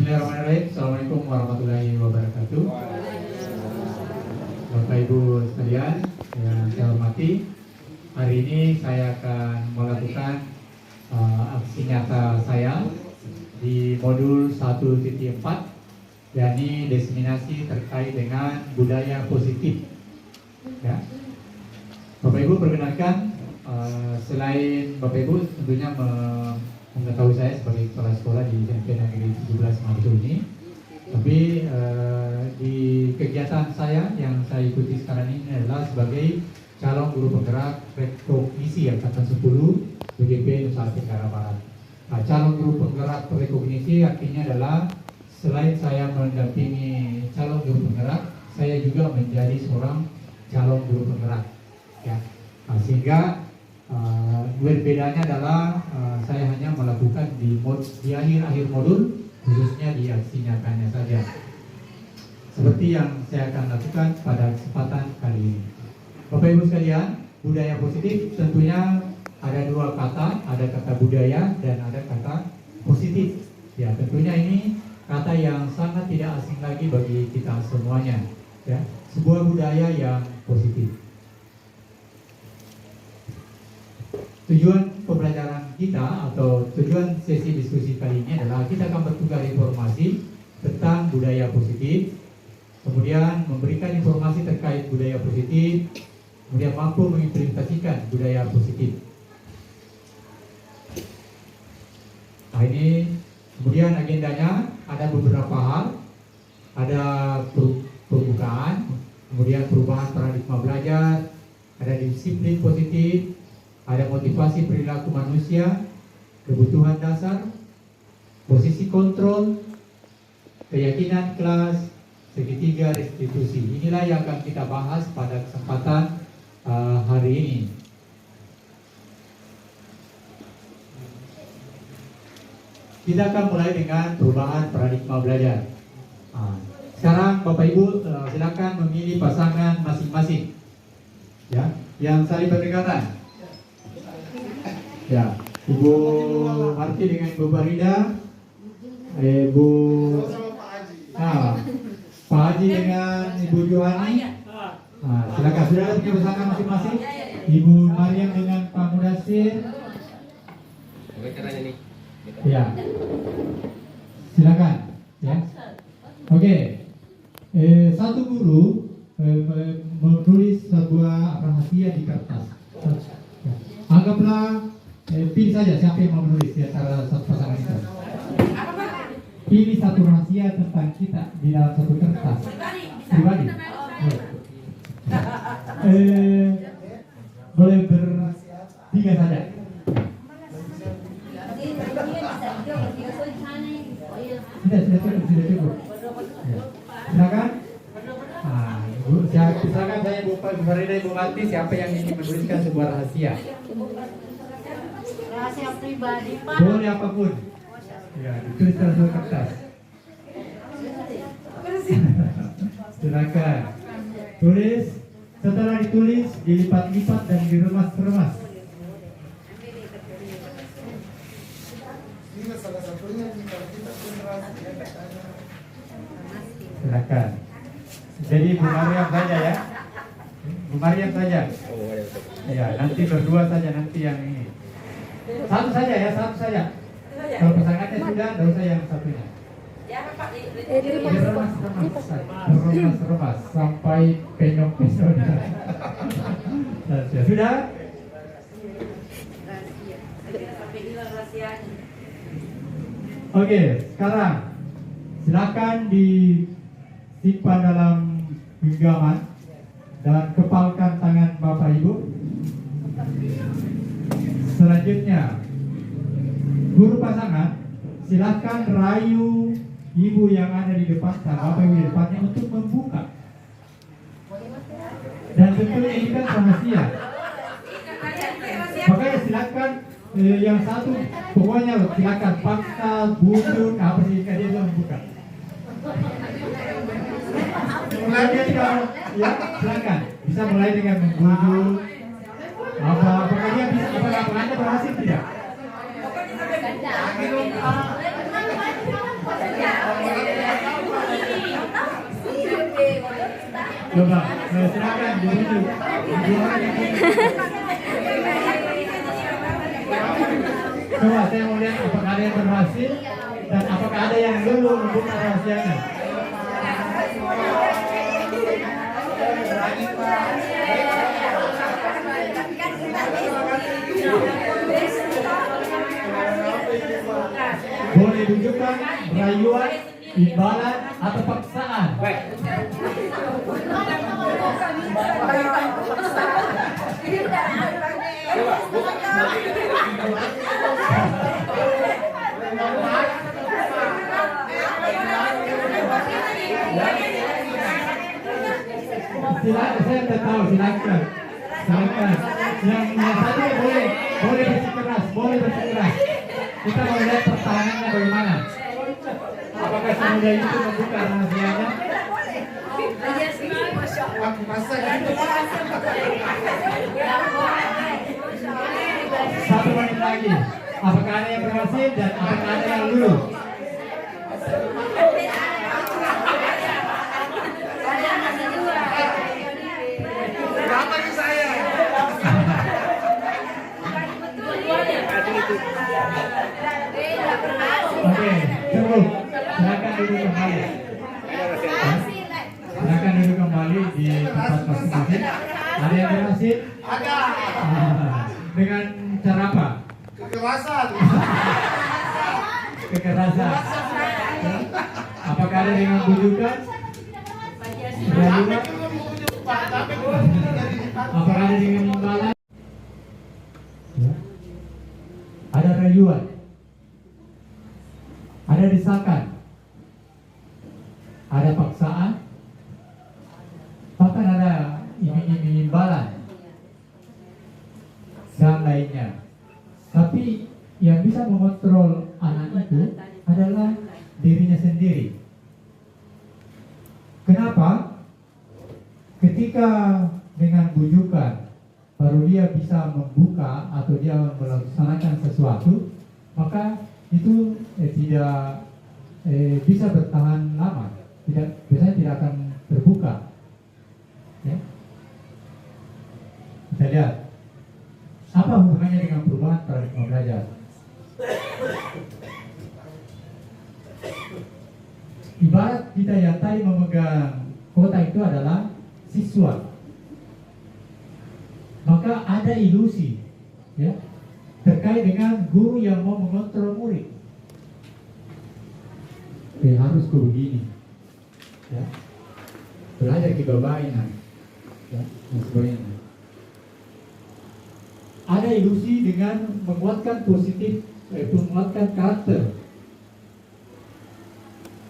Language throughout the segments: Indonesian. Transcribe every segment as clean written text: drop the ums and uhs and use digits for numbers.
Bismillahirrahmanirrahim. Assalamualaikum warahmatullahi wabarakatuh. Bapak Ibu sekalian yang saya hormati, hari ini saya akan melakukan aksi nyata saya di modul 1.4, yakni diseminasi terkait dengan budaya positif. Ya. Bapak Ibu perkenalkan, selain Bapak Ibu tentunya mengetahui saya sebagai kepala sekolah di SMP Negeri 17 Manado ini, tapi di kegiatan saya yang saya ikuti sekarang ini adalah sebagai calon guru penggerak rekognisi angkatan 10 BGP Nusa Tenggara Barat. Nah, calon guru penggerak rekognisi artinya adalah selain saya mendampingi calon guru penggerak, saya juga menjadi seorang calon guru penggerak. Ya. Nah, sehingga berbedanya adalah saya hanya melakukan di akhir modul, khususnya di aksi nyatanya saja. Seperti yang saya akan lakukan pada kesempatan kali ini. Bapak Ibu sekalian, budaya positif tentunya ada dua kata, ada kata budaya dan ada kata positif. Ya, tentunya ini kata yang sangat tidak asing lagi bagi kita semuanya. Ya, sebuah budaya yang positif. Tujuan pembelajaran kita atau tujuan sesi diskusi kali ini adalah kita akan bertukar informasi tentang budaya positif, kemudian memberikan informasi terkait budaya positif, kemudian mampu mengimplementasikan budaya positif. Nah, ini kemudian agendanya ada beberapa hal, ada pembukaan, kemudian perubahan paradigma belajar, ada disiplin positif, ada motivasi perilaku manusia, kebutuhan dasar, posisi kontrol, keyakinan kelas, segitiga restitusi. Inilah yang akan kita bahas pada kesempatan hari ini. Kita akan mulai dengan perubahan paradigma belajar. Sekarang Bapak Ibu silakan memilih pasangan masing-masing. Ya, yang saling berdekatan. Ya, Ibu Marti dengan Ibu Farida, Ibu Pak Haji dengan Ibu Johani. Silakan, sudah punya pasangan masing-masing. Ibu Mariam dengan Pak Mudasir. Ya, silakan. Ya, oke. Satu guru menulis sebuah rahasia di kertas. Anggaplah pilih saja siapa yang mau menulis di antara satu pasangan itu. Pilih satu rahasia tentang kita di dalam satu kertas. Pribadi. Boleh bertiga saja. Sudah cukup. Silakan. Silakan saya Bu Farida, Ibu Mati, siapa yang ingin menuliskan sebuah rahasia? Rahasia pribadi, Pak. Boleh apapun. Ya, ditulis dalam sebuah kertas. Silakan. Tulis. Setelah ditulis, dilipat-lipat dan diremas-remas. Silakan. Jadi Bu Mariam saja ya. Bu Mariam saja. Ya, nanti berdua saja nanti yang ini. Satu saja ya, satu saja. Kalau pasangannya sudah, tidak usah yang satunya. Remas sampai penyok-penyok. Sudah? Oke, sekarang silakan disimpan dalam genggaman dan kepalkan tangan Bapak Ibu. Selanjutnya, guru pasangan silakan rayu ibu yang ada di depan dan Bapak Ibu di depannya untuk membuka. Dan tentunya ini kan rahasia. Makanya silakan yang satu pokoknya silakan paksa, bujuk, apa sih dia bisa membuka. Mulai kalau ya silakan bisa mulai dengan membujuk. Apakah dia bisa? Apakah Anda berhasil tidak? Coba, silakan ditunjuk. Coba saya mau lihat apakah ada yang berhasil dan apakah ada yang belum membuka rahasianya. Boleh tunjukkan rayuan, imbalan atau paksaan. Silakan, saya tidak tahu, silakan. Yang satu boleh bersikeras. Kita mau lihat pertahanannya bagaimana. Apakah semudah itu membuka rahasianya? Satu menit lagi. Apakah ada yang berhasil dan apakah ada yang lulus? Berapa nih saya? Oke, cukup. Silakan duduk kembali. Silakan duduk kembali di tempat masing-masing. Ada yang berhasil? Ada. Dengan cara apa? Kekerasan. Kekerasan. Apakah ada dengan bujukan? Rayuan? Apakah ada dengan imbalan? Ya. Ada rayuan, ada desakan, ada paksaan, bahkan ada iming-iming imbalan dan lainnya. Tapi yang bisa mengontrol anak itu adalah dirinya sendiri. Kenapa? Ketika dengan bujukan baru dia bisa membuka atau dia melaksanakan sesuatu, maka itu tidak bisa bertahan lama, biasanya tidak akan terbuka. Ya. Kita lihat apa hubungannya dengan perubahan paradigma belajar. Ibarat kita yang tadi memegang kota itu adalah siswa, maka ada ilusi, ya, terkait dengan guru yang mau mengontrol murid. Harus ke begini, ya, belajar ke babainan, ya, dan sebagainya. Ada ilusi dengan menguatkan positif, menguatkan karakter.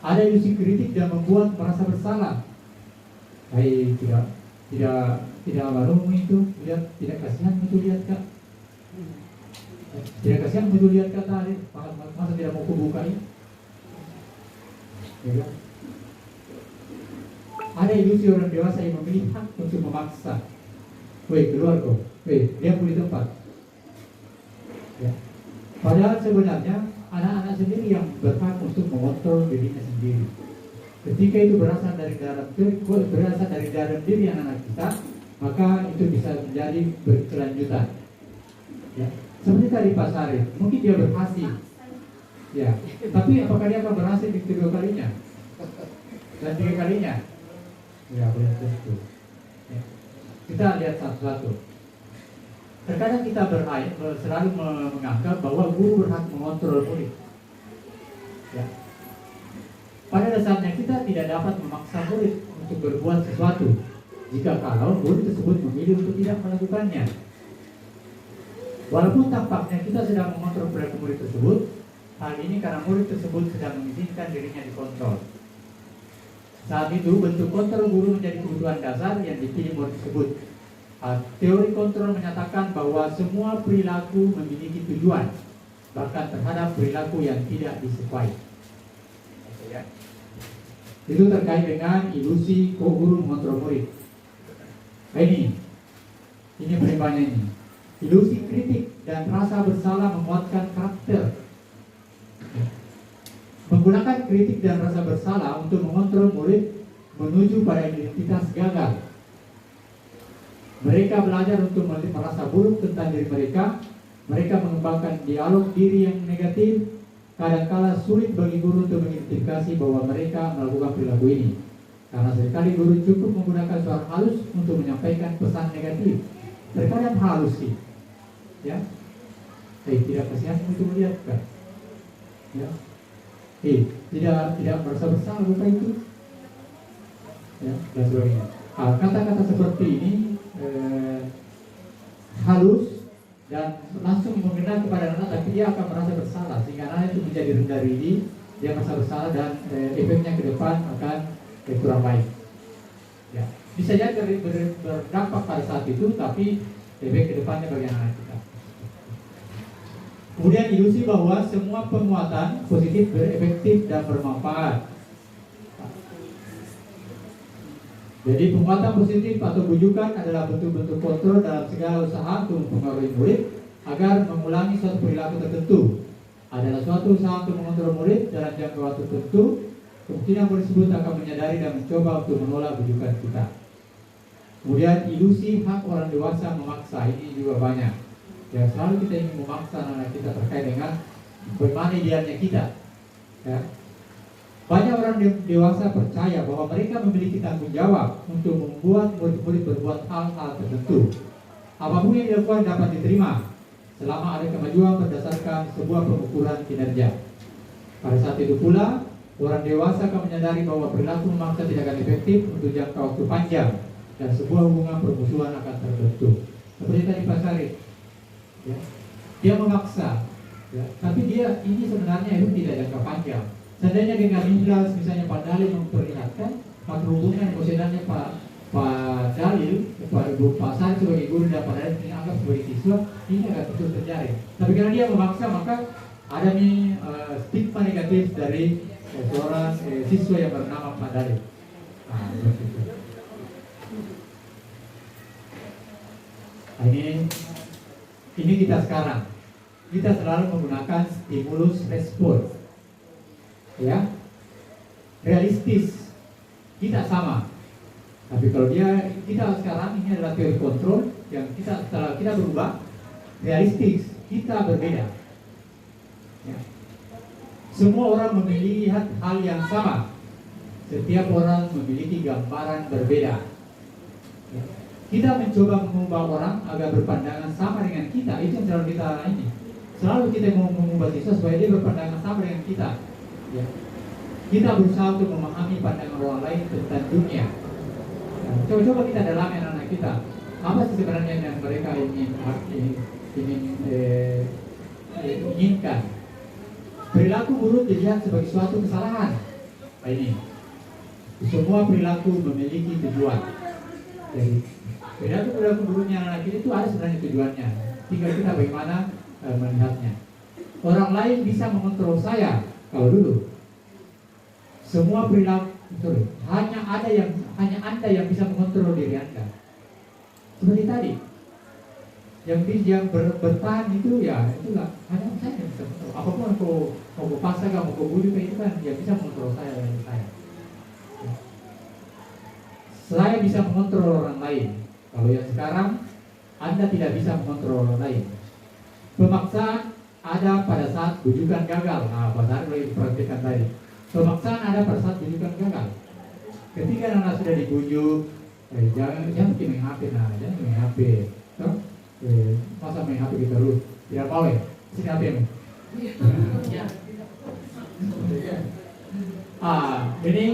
Ada ilusi kritik dan membuat merasa bersalah. Tidak almarhum itu lihat, tidak kasihan itu lihat kak, tidak kasihan itu lihat kata masa tidak mau kubukai, ya. Ada ilusi orang dewasa yang memilih hak untuk memaksa, keluar kok, dia pulih tempat, ya. Padahal sebenarnya anak-anak sendiri yang berhak untuk mengontrol dirinya sendiri. Ketika itu berasal dari dalam diri anak-anak kita, maka itu bisa menjadi berkelanjutan. Ya. Seperti tadi Pak Sarif, mungkin dia berhasil, ya. Tapi apakah dia akan berhasil di kedua kalinya dan tiga kalinya? Ya, belum tentu. Ya. Kita lihat satu-satu. Terkadang kita selalu menganggap bahwa guru berhak mengontrol murid. Ya. Pada dasarnya kita tidak dapat memaksa murid untuk berbuat sesuatu jika kalau murid tersebut memilih untuk tidak melakukannya. Walaupun tampaknya kita sedang mengontrol perilaku murid tersebut, hal ini karena murid tersebut sedang mengizinkan dirinya dikontrol. Saat itu bentuk kontrol guru menjadi kebutuhan dasar yang dipilih murid tersebut. Teori kontrol menyatakan bahwa semua perilaku memiliki tujuan, bahkan terhadap perilaku yang tidak disukai. Itu terkait dengan ilusi guru mengontrol murid. Ini perimbangannya ini. Ilusi kritik dan rasa bersalah menguatkan karakter. Menggunakan kritik dan rasa bersalah untuk mengontrol murid menuju pada identitas gagal. Mereka belajar untuk merasa buruk tentang diri mereka. Mereka mengembangkan dialog diri yang negatif. Kadang-kala sulit bagi guru untuk mengidentifikasi bahwa mereka melakukan perilaku ini, karena seringkali guru cukup menggunakan suara halus untuk menyampaikan pesan negatif. Terkadang halus sih, ya. Tidak kasihan itu melihat kan, ya. Tidak merasa bersalah bukan itu, ya. Dan sebagainya. Kata-kata seperti ini halus dan langsung mengena kepada anak, tapi dia akan merasa bersalah sehingga anak itu menjadi rendah diri, dia merasa bersalah dan efeknya ke depan akan kurang baik. Ya, bisa jadi berdampak pada saat itu, tapi efek ke depannya bagi anak kita. Kemudian ilusi bahwa semua penguatan positif berefektif dan bermanfaat. Jadi penguatan positif atau bujukan adalah bentuk-bentuk kontrol dalam segala usaha untuk mempengaruhi murid agar mengulangi suatu perilaku tertentu. Adalah suatu usaha untuk mengontrol murid dalam jangka waktu tertentu. Kemungkinan murid tersebut akan menyadari dan mencoba untuk menolak bujukan kita. Kemudian ilusi hak orang dewasa memaksa, ini juga banyak. Ya, selalu kita ingin memaksa anak kita terkait dengan bagaimana idealnya kita. Ya. Banyak orang dewasa percaya bahwa mereka memiliki tanggung jawab untuk membuat murid-murid berbuat hal-hal tertentu. Apapun yang dilakukan dapat diterima selama ada kemajuan berdasarkan sebuah pengukuran kinerja. Pada saat itu pula, orang dewasa akan menyadari bahwa perilaku memaksa tidak akan efektif untuk jangka waktu panjang dan sebuah hubungan permusuhan akan terbentuk. Seperti tadi Pak Sarif, ya, dia memaksa, ya, tapi dia ini sebenarnya itu tidak jangka panjang. Seandainya dengan jelas misalnya Pak Dalil memperlihatkan maka hubungan emosionalnya Pak Dalil kepada Pak Sarif sebagai guru dan Pak Dalil dianggap sebagai siswa, ini akan terus terjadi. Tapi karena dia memaksa, maka ada nih stigma negatif dari seorang siswa yang bernama Pak Dalil. Ini kita sekarang. Kita selalu menggunakan stimulus respons. Ya, realistis, kita sama. Tapi kalau kita sekarang ini adalah teori kontrol yang setelah kita berubah, realistis, kita berbeda. Ya. Semua orang melihat hal yang sama. Setiap orang memiliki gambaran berbeda. Ya. Kita mencoba mengubah orang agar berpandangan sama dengan kita. Itu yang selalu kita ini. Selalu kita mau mengubah siswa supaya dia berpandangan sama dengan kita. Ya. Kita berusaha untuk memahami pandangan orang lain tentang dunia. Ya, coba kita dalami anak-anak kita. Apa sih sebenarnya yang mereka inginkan? Perilaku buruk dilihat sebagai suatu kesalahan. Ini semua perilaku memiliki tujuan. Jadi perilaku buruknya anak kita itu ada sebenarnya tujuannya. Tinggal kita bagaimana melihatnya. Orang lain bisa mengontrol saya. Kalau dulu semua perilaku, hanya Anda yang bisa mengontrol diri Anda. Seperti tadi, yang bertahan itu ya itulah hanya saya yang bisa mengontrol. Apapun mau paksa, mau bully itu kan yang bisa mengontrol saya dan saya. Saya bisa mengontrol orang lain. Kalau yang sekarang Anda tidak bisa mengontrol orang lain. Pemaksaan ada pada saat bujukan gagal. Nah, bahasa boleh diperhatikan tadi. Pemaksaan ada pada saat bujukan gagal. Ketika anak sudah dibujuk, jangan main HP, jangan main HP. Masa main HP kita terus? Tidak mau ya? Sini HP nih. Ini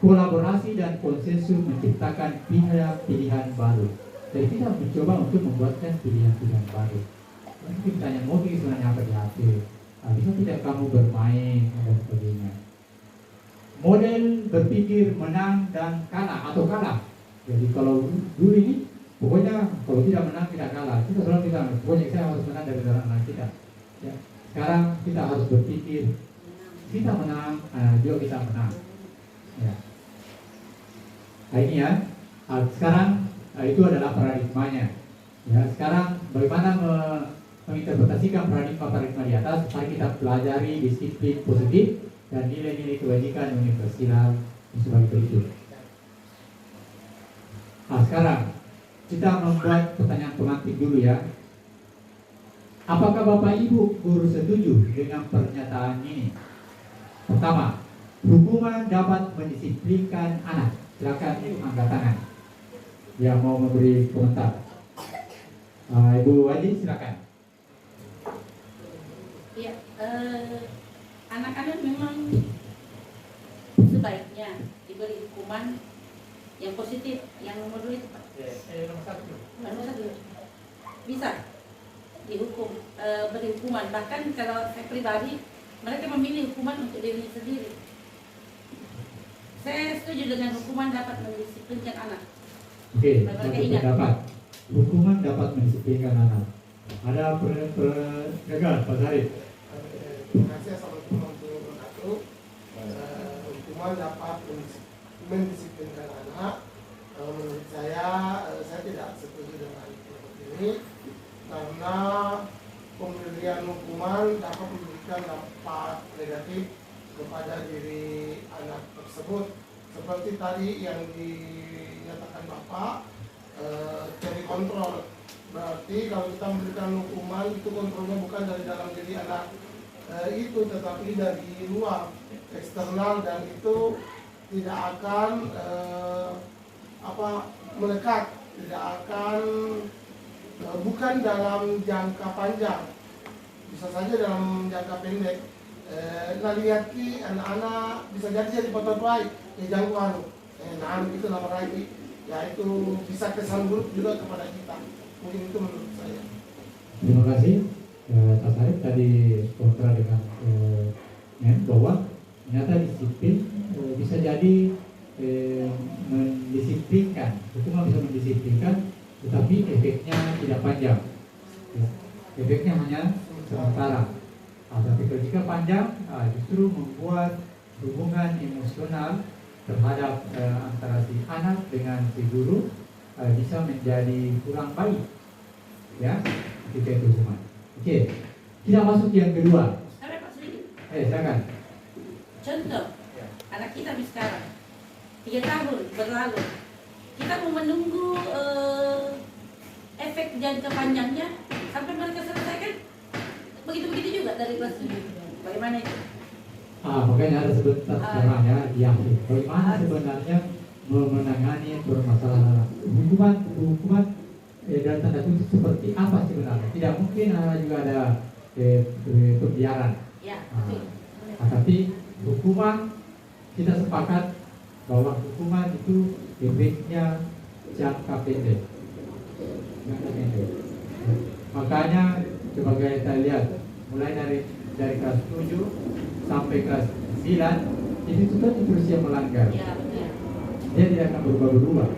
kolaborasi dan konsensus menciptakan pilihan baru. Jadi kita mencoba untuk membuatkan pilihan-pilihan baru. Mungkin tanya mau sebenarnya apa di HP? Bisa tidak kamu bermain dan sebagainya. Model berpikir menang dan kalah atau kalah. Jadi kalau dulu ini pokoknya kalau tidak menang tidak kalah. Kita selalu bilang pokoknya saya harus menang dari anak kita. Ya. Sekarang kita harus berpikir kita menang, juga kita menang. Ya. Nah ini ya. Sekarang itu adalah paradigmanya. Ya. Sekarang bagaimana menginterpretasikan paradigma di atas? Mari kita pelajari disiplin positif dan nilai-nilai kebajikan universal sebagai berikut. Nah, sekarang kita membuat pertanyaan pemantik dulu ya. Apakah Bapak Ibu guru setuju dengan pernyataan ini? Pertama, hukuman dapat mendisiplinkan anak. Silakan angkat tangan yang mau memberi komentar. Ibu Wadi, silakan. Ya, anak-anak memang sebaiknya diberi hukuman yang positif, yang nomor 2 itu Pak. Nomor 1. Nomor 1 bisa dihukum, beri hukuman. Bahkan kalau saya pribadi, mereka memilih hukuman untuk diri sendiri. Saya setuju dengan hukuman dapat mendisiplinkan anak. Oke, Mereka satu ingat. pendapat. Hukuman dapat mendisiplinkan anak. Ada penegak, Pak Sarif. Terima kasih. Assalamualaikum warahmatullahi wabarakatuh. Hukuman dapat mendisiplinkan anak. Menurut saya tidak setuju dengan ini karena pemberian hukuman dapat memberikan dampak negatif kepada diri anak tersebut. Seperti tadi yang dinyatakan Bapak, dari kontrol. Berarti kalau kita memberikan hukuman itu kontrolnya bukan dari dalam diri anak itu, tetapi dari luar, eksternal, dan itu tidak akan melekat, tidak akan bukan dalam jangka panjang, bisa saja dalam jangka pendek. Nah, lihat ki anak-anak bisa jadi potong baik, jangkauan, itu nama lagi, ya itu bisa kesan buruk juga kepada kita. Mungkin itu menurut saya. Terima kasih. Pak Sarif tadi kontra dengan bahwa ternyata disiplin bisa jadi mendisiplinkan, hukuman bisa mendisiplinkan, tetapi efeknya tidak panjang. Ya. Efeknya hanya sementara. Tapi jika panjang, justru membuat hubungan emosional terhadap antara si anak dengan si guru bisa menjadi kurang baik. Ya, ketika itu hukuman. Oke, kita masuk yang kedua. Sekarang Pak sedikit. Silakan. Contoh, anak kita sekarang 3 tahun berlalu, kita mau menunggu efek jangka panjangnya sampai mereka selesaikan. Begitu-begitu juga dari kelas 7. Bagaimana itu? Makanya ada sebentar sekarang ya, bagaimana sebenarnya menangani permasalahan hukuman dan tanda kutip seperti apa sebenarnya? Tidak mungkin juga ada pembiaran. Ya, Tapi hukuman kita sepakat bahwa hukuman itu efeknya jangka pendek. Makanya sebagai kita lihat mulai dari kelas 7 sampai kelas 9 itu sudah usia melanggar. ya betul. Dia tidak akan berubah-ubah.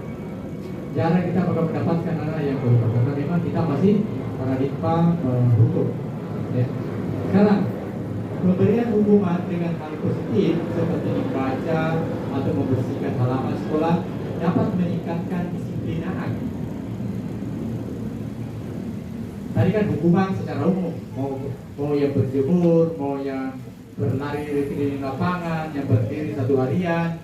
Jarang kita bakal mendapatkan anak yang berubah karena memang kita masih paradigma hukum. Ya. Sekarang pemberian hukuman dengan hal positif seperti membaca atau membersihkan halaman sekolah dapat meningkatkan disiplin anak. Tadi kan hukuman secara umum, mau yang berjemur, mau yang berlari di keliling lapangan, yang berdiri 1 harian.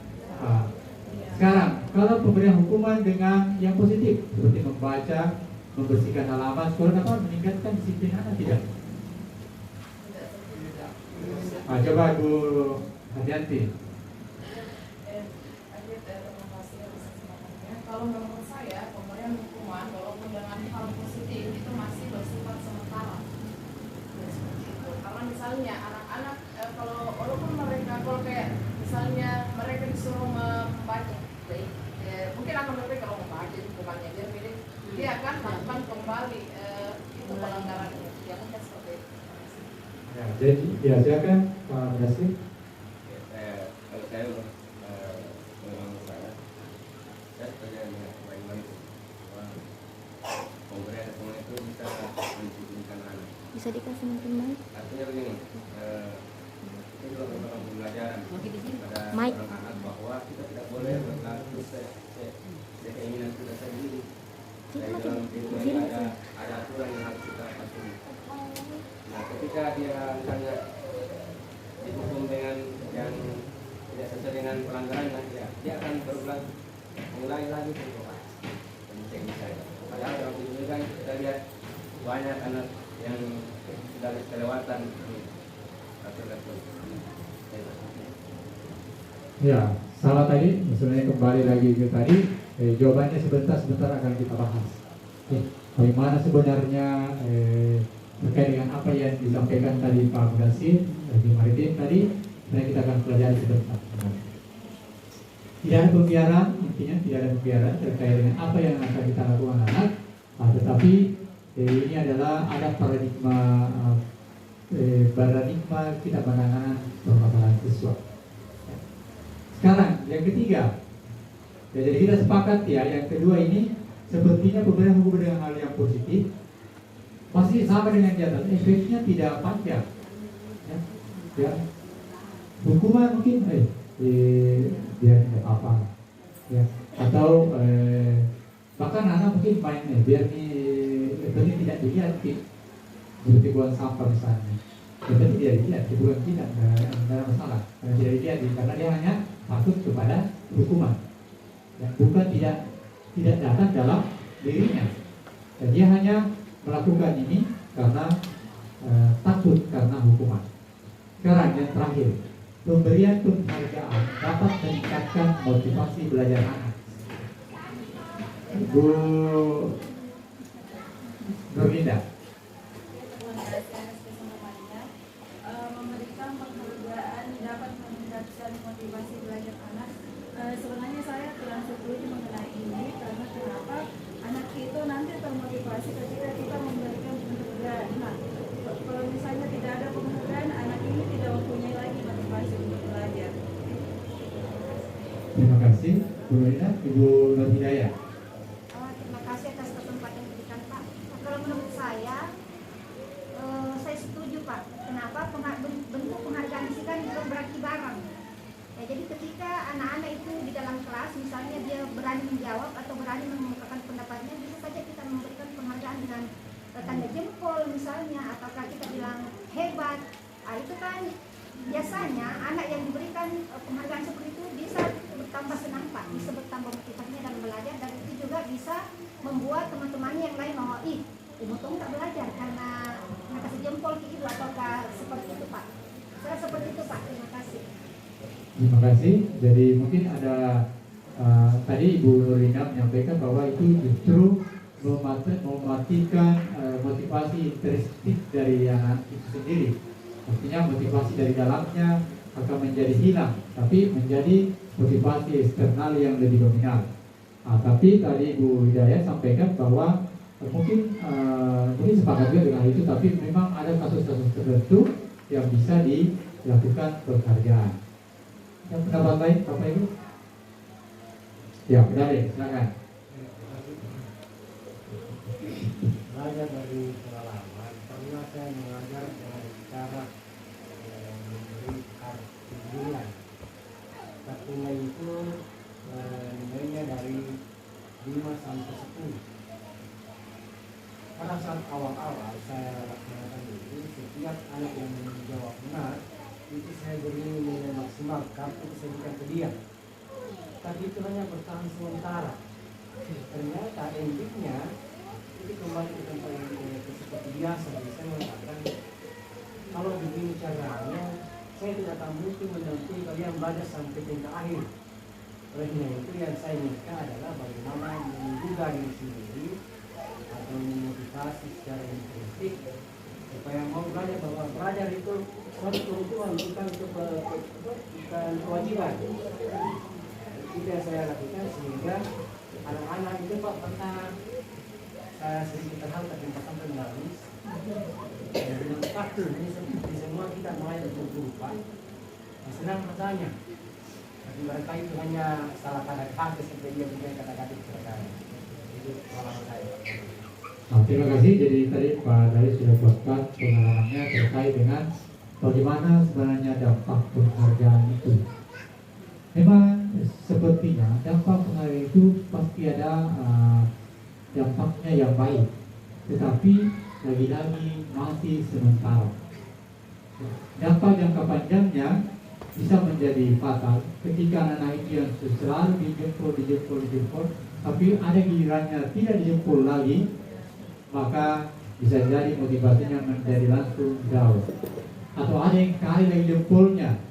Sekarang, kalau pemberian hukuman dengan yang positif seperti membaca, membersihkan halaman sekolah dapat meningkatkan disiplin anak tidak? Coba Bu Hadianti. Kalau menurut saya pemberian hukuman walaupun dengan hal positif itu masih bersifat sementara. Ya, seperti itu. Karena misalnya anak-anak walaupun mereka kalau kayak misalnya mereka disuruh membaca, mungkin akan berpikir kalau membaca hukumannya dia pilih, dia akan melakukan kembali itu pelanggarannya. Ya mungkin seperti itu. Ya, jadi biasakan Pak Nasir. Kalau saya pengalaman saya setuju dengan teman-teman bahwa pemberian hukuman itu bisa mendisiplinkan anak. Bisa dikasih mungkin baik. Artinya begini, itu juga merupakan pembelajaran pada Mike. seorang anak bahwa kita tidak boleh berlaku keinginan kita sendiri. Dari dalam hidup ini ada aturan yang harus kita patuhi. Nah, ketika dia misalnya dihukum dengan yang tidak sesuai dengan pelanggarannya, dia akan mengulangi lagi perbuatan. lihat banyak anak yang sudah kelewatan atur-atur. Ya, salah tadi, sebenarnya kembali lagi ke tadi, jawabannya sebentar akan kita bahas. Bagaimana sebenarnya terkait dengan apa yang disampaikan tadi Pak Mudassir di Maritim tadi, sebenarnya kita akan pelajari sebentar. Tidak ada pembiaran, intinya tidak ada pembiaran terkait dengan apa yang akan kita lakukan anak, tetapi ini adalah ada paradigma kita penanganan permasalahan siswa. Sekarang yang ketiga, ya, jadi kita sepakat ya, yang kedua ini sepertinya pemerintah hukum dengan hal yang positif, pasti sama dengan di atas, efeknya tidak panjang. Ya. Hukuman mungkin biar tidak apa, ya. Atau bahkan anak mungkin main biar ini tidak dilihat, seperti buang sampah misalnya. Tapi tidak dilihat, bukan tidak ada masalah. Karena tidak dilihat, karena dia hanya takut kepada hukuman. Ya, bukan tidak datang dalam dirinya. Dan dia hanya melakukan ini karena takut karena hukuman. Sekarang yang terakhir, pemberian penghargaan dapat meningkatkan motivasi belajar anak. Bu Nurlinda. Memberikan penghargaan dapat meningkatkan motivasi belajar anak. Sebenarnya saya kurang setuju mengenai ini, karena kenapa anak itu nanti termotivasi ketika kita memberikan penghargaan. Nah, kalau misalnya tidak ada penghargaan, anak ini tidak mempunyai lagi motivasi untuk belajar. Terima kasih, Bu Nurlinda. Ibu Nur Hidayah. Terima kasih atas kesempatan yang diberikan, Pak. Kalau menurut saya setuju, Pak. Kenapa? Bentuk penghargaan itu kan berarti barang. Ya, jadi ketika anak-anak itu di dalam kelas, misalnya dia berani menjawab atau berani mengungkapkan pendapatnya, bisa saja kita memberikan penghargaan dengan tanda jempol misalnya, ataukah kita bilang hebat. Nah, itu kan biasanya anak yang diberikan penghargaan seperti itu bisa bertambah senang, Pak, bisa bertambah motivasinya dalam belajar, dan itu juga bisa membuat teman-temannya yang lain mau untung tak belajar karena kasih jempol gitu, ataukah seperti itu, Pak. Saya seperti itu, Pak. Terima kasih. Terima kasih. Jadi mungkin ada tadi Ibu Nurlinda menyampaikan bahwa itu justru mematikan motivasi intrinsik dari anak itu sendiri. Artinya motivasi dari dalamnya akan menjadi hilang, tapi menjadi motivasi eksternal yang lebih dominan. Tapi tadi Ibu Hidayah sampaikan bahwa mungkin sepakat juga dengan itu, tapi memang ada kasus-kasus tertentu yang bisa dilakukan penghargaan. Yang pendapat lain, Bapak Ibu? Ya, benar ya, silakan. Belajar dari pengalaman, pernah saya mengajar dengan cara memberi kartu nilai. Kartu nilai itu nilainya dari 5 sampai 10. Pada saat awal-awal saya laksanakan itu, setiap anak yang menjawab benar itu saya beri nilai maksimal, kartu itu saya berikan ke dia. Tapi itu hanya bertahan sementara. Ternyata endingnya itu kembali ke tempat yang seperti biasa. Saya mengatakan, kalau begini caranya, saya tidak akan mungkin mendampingi kalian belajar sampai tingkat akhir. Oleh karena itu yang saya inginkan adalah bagaimana menggugah diri sendiri atau memotivasi secara intrinsik supaya mau belajar, bahwa belajar itu suatu kebutuhan, bukan kewajiban. Itu yang saya lakukan sehingga anak-anak itu, Pak, pernah saya sedikit terhantar dan sampai menangis. Dengan faktor ini semua kita mulai berubah. Senang rasanya. Tapi mereka itu hanya salah kata-kata sampai dia punya kata-kata itu. Itu pengalaman saya. Terima kasih. Jadi tadi Pak Dari sudah buatkan pengalamannya terkait dengan bagaimana sebenarnya dampak penghargaan itu. Memang sepertinya dampak penghargaan itu pasti ada dampaknya yang baik, tetapi lagi-lagi masih sementara. Dampak jangka panjangnya bisa menjadi fatal ketika anak itu yang selalu dijempol, tapi ada gilirannya tidak dijempol lagi, maka bisa jadi motivasinya menjadi langsung jauh. Atau ada yang kali lagi jempolnya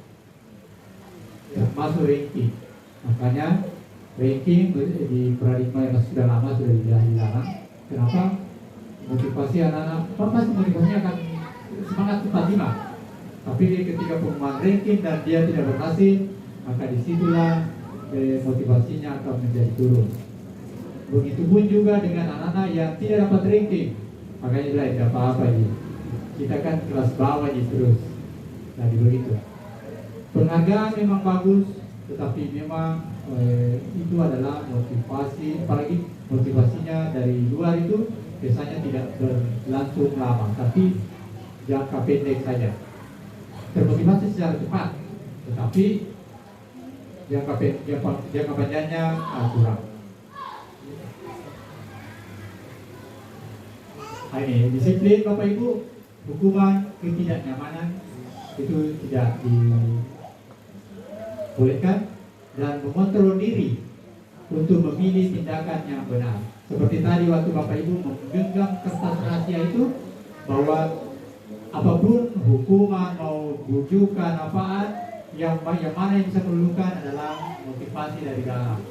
yang masuk ranking. Makanya ranking di paradigma yang sudah lama sudah dilarang. Kenapa? Motivasi anak-anak, pasti motivasinya akan semangat 45. Tapi ketika pengumuman ranking dan dia tidak berhasil, maka disitulah motivasinya akan menjadi turun. Begitupun juga dengan anak-anak yang tidak dapat ranking. Makanya bilang tidak apa-apa ini. Kita kan kelas bawah ini terus. Jadi begitu. Penghargaan memang bagus, tetapi memang itu adalah motivasi, apalagi motivasinya dari luar itu biasanya tidak berlangsung lama, tapi jangka pendek saja. Termotivasi secara cepat, tetapi jangka panjangnya kurang. Ini disiplin Bapak Ibu, hukuman ketidaknyamanan itu tidak dibolehkan, dan mengontrol diri untuk memilih tindakan yang benar. Seperti tadi waktu Bapak Ibu menggenggam kertas rahasia itu, bahwa apapun hukuman mau bujukan apaan, yang mana yang bisa meluluhkan adalah motivasi dari dalam.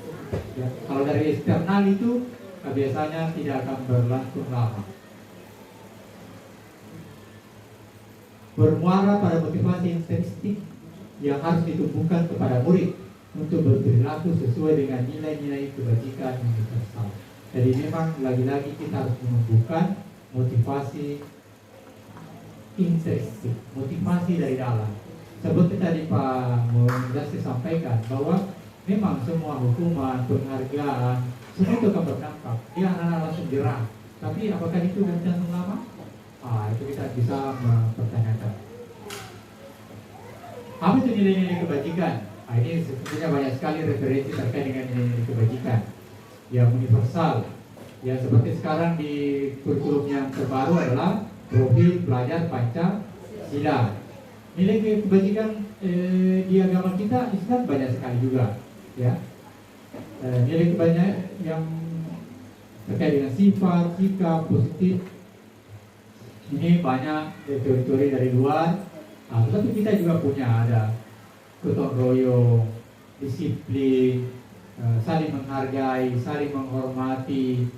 Ya, kalau dari eksternal itu biasanya tidak akan berlangsung lama. Bermuara pada motivasi intrinsik yang harus ditumbuhkan kepada murid untuk berperilaku sesuai dengan nilai-nilai kebajikan yang universal. Jadi memang lagi-lagi kita harus menumbuhkan motivasi intrinsik, motivasi dari dalam. Seperti tadi Pak Mulyasi sampaikan bahwa memang semua hukuman, penghargaan, semua itu akan berdampak. Dia anak-anak langsung jerah. Tapi apakah itu langsung lama? Itu kita bisa mempertanyakan. Apa itu nilai-nilai kebajikan? Ini sebetulnya banyak sekali referensi terkait dengan nilai-nilai kebajikan yang universal. Ya, seperti sekarang di kurikulum yang terbaru adalah profil pelajar Pancasila. Nilai kebajikan di agama kita Islam banyak sekali juga. Ya, nilai kebajikan yang terkait dengan sifat, sikap positif. Ini banyak teori-teori dari luar, tetapi kita juga punya ada gotong royong, disiplin, saling menghargai, saling menghormati,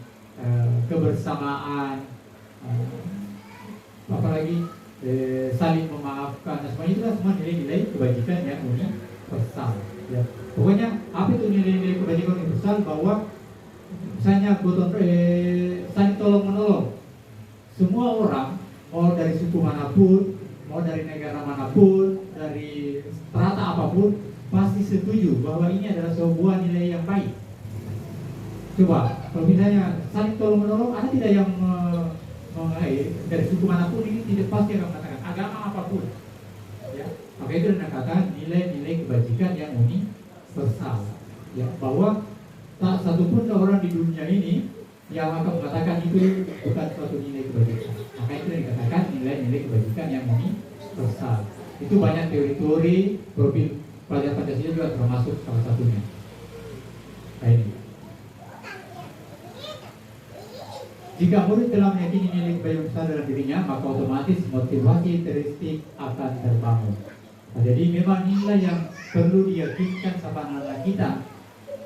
kebersamaan, apalagi saling memaafkan. Nah, semuanya itu semua nilai-nilai kebajikan yang universal. Ya. Pokoknya apa itu nilai-nilai kebajikan universal, bahwa misalnya saling tolong menolong. Semua orang, mau dari suku manapun, mau dari negara manapun, dari strata apapun, pasti setuju bahwa ini adalah sebuah nilai yang baik. Coba, kalau misalnya saling tolong menolong, ada tidak yang dari suku manapun ini tidak pasti akan mengatakan agama apapun. Ya, maka itu dikatakan nilai-nilai kebajikan yang universal. Ya, bahwa tak satupun orang di dunia ini yang akan mengatakan itu bukan suatu nilai kebajikan. Maka itu dikatakan nilai-nilai kebajikan yang universal. Itu banyak teori-teori, profil pelajar Pancasila juga termasuk salah satunya. Kayak ini. Jika murid telah meyakini nilai kebajikan besar dalam dirinya, maka otomatis motivasi intrinsik akan terbangun. Nah, jadi memang nilai yang perlu diyakinkan sama anak-anak kita,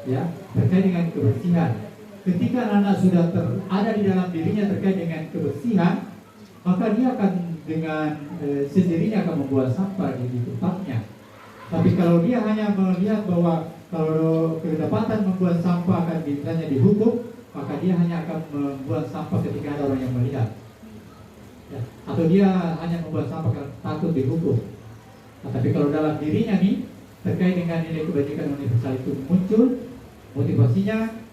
ya, terkait dengan kebersihan. Ketika anak-anak sudah ada di dalam dirinya terkait dengan kebersihan, maka dia akan dengan sendirinya akan membuang sampah di tempatnya. Tapi kalau dia hanya melihat bahwa kalau kedapatan membuang sampah akan misalnya dihukum, maka dia hanya akan membuang sampah ketika ada orang yang melihat. Ya. Atau dia hanya membuang sampah karena takut dihukum. Nah, tapi kalau dalam dirinya nih terkait dengan nilai kebajikan universal itu muncul motivasinya,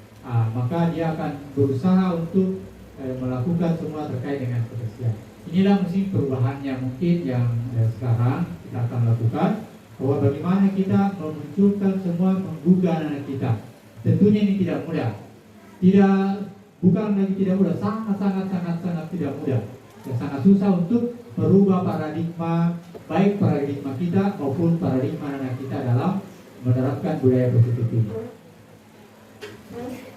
maka dia akan berusaha untuk melakukan semua terkait dengan kebersihan. Inilah mesti perubahannya mungkin yang sekarang kita akan lakukan, bahwa bagaimana kita memunculkan semua menggugah anak kita. Tentunya ini tidak mudah. Bukan lagi tidak mudah, sangat tidak mudah. Ya, sangat susah untuk merubah paradigma, baik paradigma kita maupun paradigma anak kita dalam menerapkan budaya positif ini.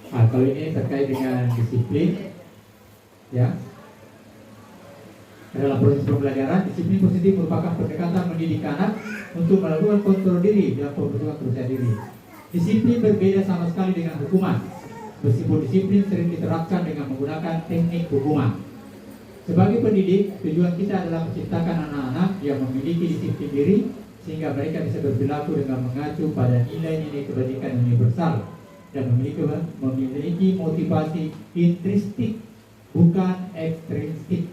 Kalau ini terkait dengan disiplin, ya. Dalam proses pembelajaran, disiplin positif merupakan pendekatan mendidik anak untuk melakukan kontrol diri dan pembentukan percaya diri. Disiplin berbeda sama sekali dengan hukuman, meskipun disiplin sering diterapkan dengan menggunakan teknik hukuman. Sebagai pendidik, tujuan kita adalah menciptakan anak-anak yang memiliki disiplin diri sehingga mereka bisa berperilaku dengan mengacu pada nilai-nilai kebajikan universal dan memiliki motivasi intrinsik, bukan ekstrinsik.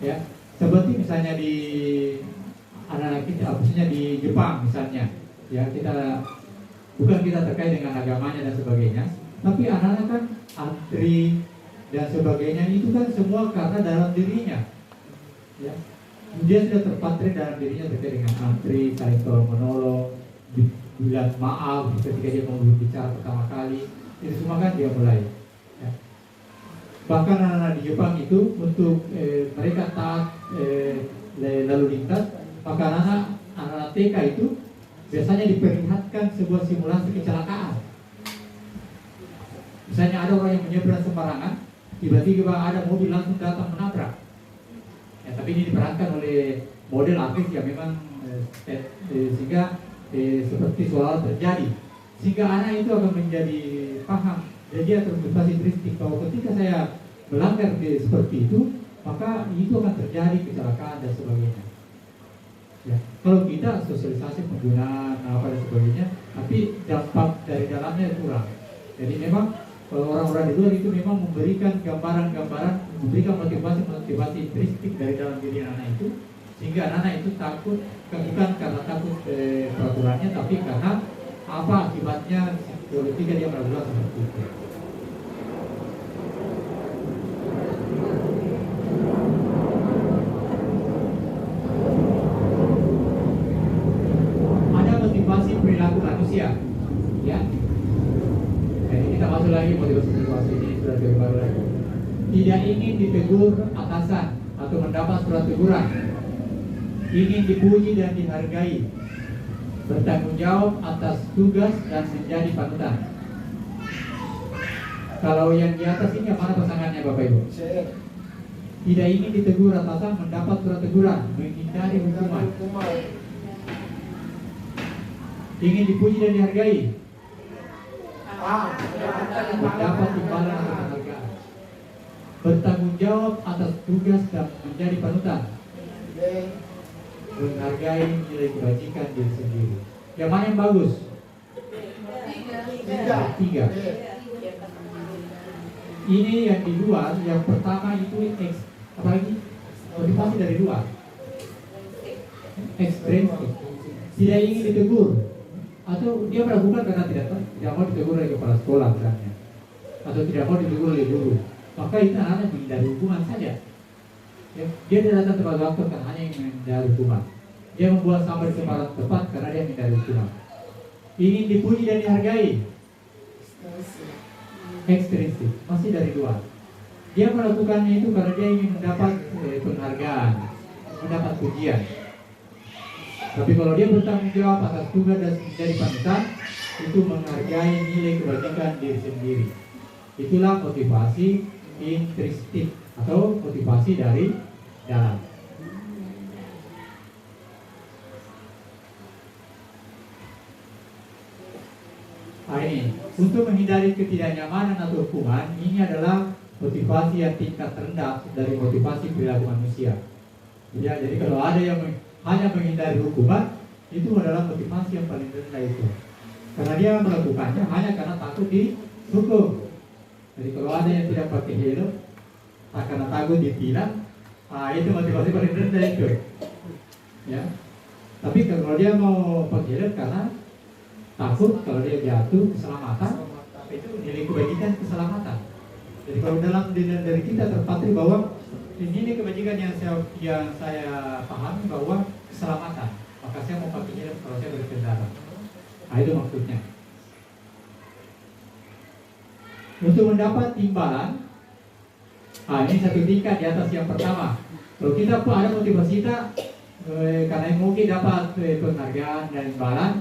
Ya, seperti misalnya di anak-anak kita, khususnya di Jepang misalnya, ya kita terkait dengan agamanya dan sebagainya, tapi anak-anak kan antri dan sebagainya itu kan semua karena dalam dirinya, ya dia sudah terpatri dalam dirinya terkait dengan antri, saling tolong menolong, bilang maaf ketika dia mau berbicara pertama kali, itu semua kan dia mulai. Ya. Bahkan anak-anak di Jepang itu untuk mereka taat lalu lintas, maka anak-anak TK itu biasanya diperlihatkan sebuah simulasi kecelakaan. Misalnya ada orang yang menyeberang sembarangan, tiba-tiba ada mobil langsung datang menabrak. Ya, tapi ini diperankan oleh model artis yang memang sehingga seperti seolah terjadi, sehingga anak itu akan menjadi paham. Jadi dia termotivasi intrinsik bahwa ketika saya melanggar seperti itu, maka itu akan terjadi kecelakaan dan sebagainya. Ya, kalau kita sosialisasi penggunaan apa dan sebagainya, tapi dampak dari dalamnya kurang. Jadi memang kalau orang-orang di luar itu memang memberikan gambaran-gambaran, memberikan motivasi intrinsik dari dalam diri anak itu, sehingga anak itu takut, bukan karena takut peraturannya, tapi karena apa akibatnya ketika dia melakukan seperti itu. Ada motivasi perilaku manusia, ya. Jadi kita masuk lagi motivasi ini sudah baru lagi. Tidak ingin ditegur atasan atau mendapat surat teguran, ingin dipuji dan dihargai, bertanggung jawab atas tugas dan menjadi panutan. Kalau yang di atas ini apa pasangannya Bapak Ibu? Tidak ingin ditegur atasan, mendapat surat teguran, menghindari hukuman, ingin dipuji dan dihargai, mendapat imbalan atau penghargaan, bertanggung jawab atas tugas dan menjadi panutan, menghargai nilai kebajikan diri sendiri. Yang mana yang bagus? Tiga. Ini yang di luar, yang pertama itu apalagi motivasi dari luar, ekstrinsik, tidak ingin ditegur atau dia melakukan karena tidak mau ditegur oleh kepala sekolah misalnya, atau tidak mau ditegur oleh guru, maka itu anak menghindari hukuman saja. Ya, dia tidak datang tepat waktu karena hanya ingin menghindari hukuman. Dia membuat sampah di tempat tepat karena dia menghindari hukuman. Ingin dipuji dan dihargai, ekstrinsik, masih dari luar. Dia melakukannya itu karena dia ingin mendapat penghargaan, mendapat pujian. Tapi kalau dia bertanggung jawab atas tugas dan menjadi panutan, itu menghargai nilai kebajikan diri sendiri. Itulah motivasi intrinsik atau motivasi dari dalam. Nah ini, untuk menghindari ketidaknyamanan atau hukuman, ini adalah motivasi yang tingkat rendah dari motivasi perilaku manusia. Ya, jadi kalau ada yang hanya menghindari hukuman, itu adalah motivasi yang paling rendah itu. Karena dia melakukannya hanya karena takut dihukum. Jadi kalau ada yang tidak pakai helm, karena takut ditilang, itu motivasi paling rendah itu. Ya. Tapi kalau dia mau pakai helm karena takut kalau dia jatuh keselamatan, itu nilai kebajikan keselamatan. Jadi kalau dalam dari kita terpatri bahwa ini kebajikan yang saya pahami bahwa keselamatan, maka saya mau pakai helm kalau saya berkendara. Nah itu maksudnya. Untuk mendapat timbalan, ini satu tingkat di atas yang pertama. Kalau kita ada motivasi kita karena mungkin dapat penghargaan dan imbalan,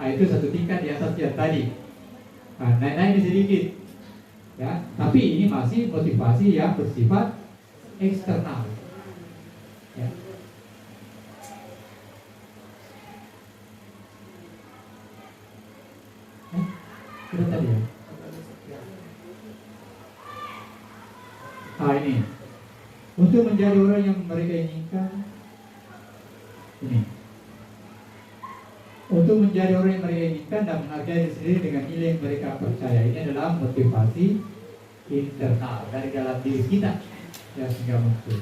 itu satu tingkat di atas yang tadi. Nah, naik sedikit, ya. Tapi ini masih motivasi yang bersifat eksternal. Ya. Sudah tadi ya. Ini untuk menjadi orang yang mereka inginkan. Ini untuk menjadi orang yang mereka inginkan dan menghargai diri sendiri dengan nilai yang mereka percaya. Ini adalah motivasi internal dari dalam diri kita yang sehingga muncul.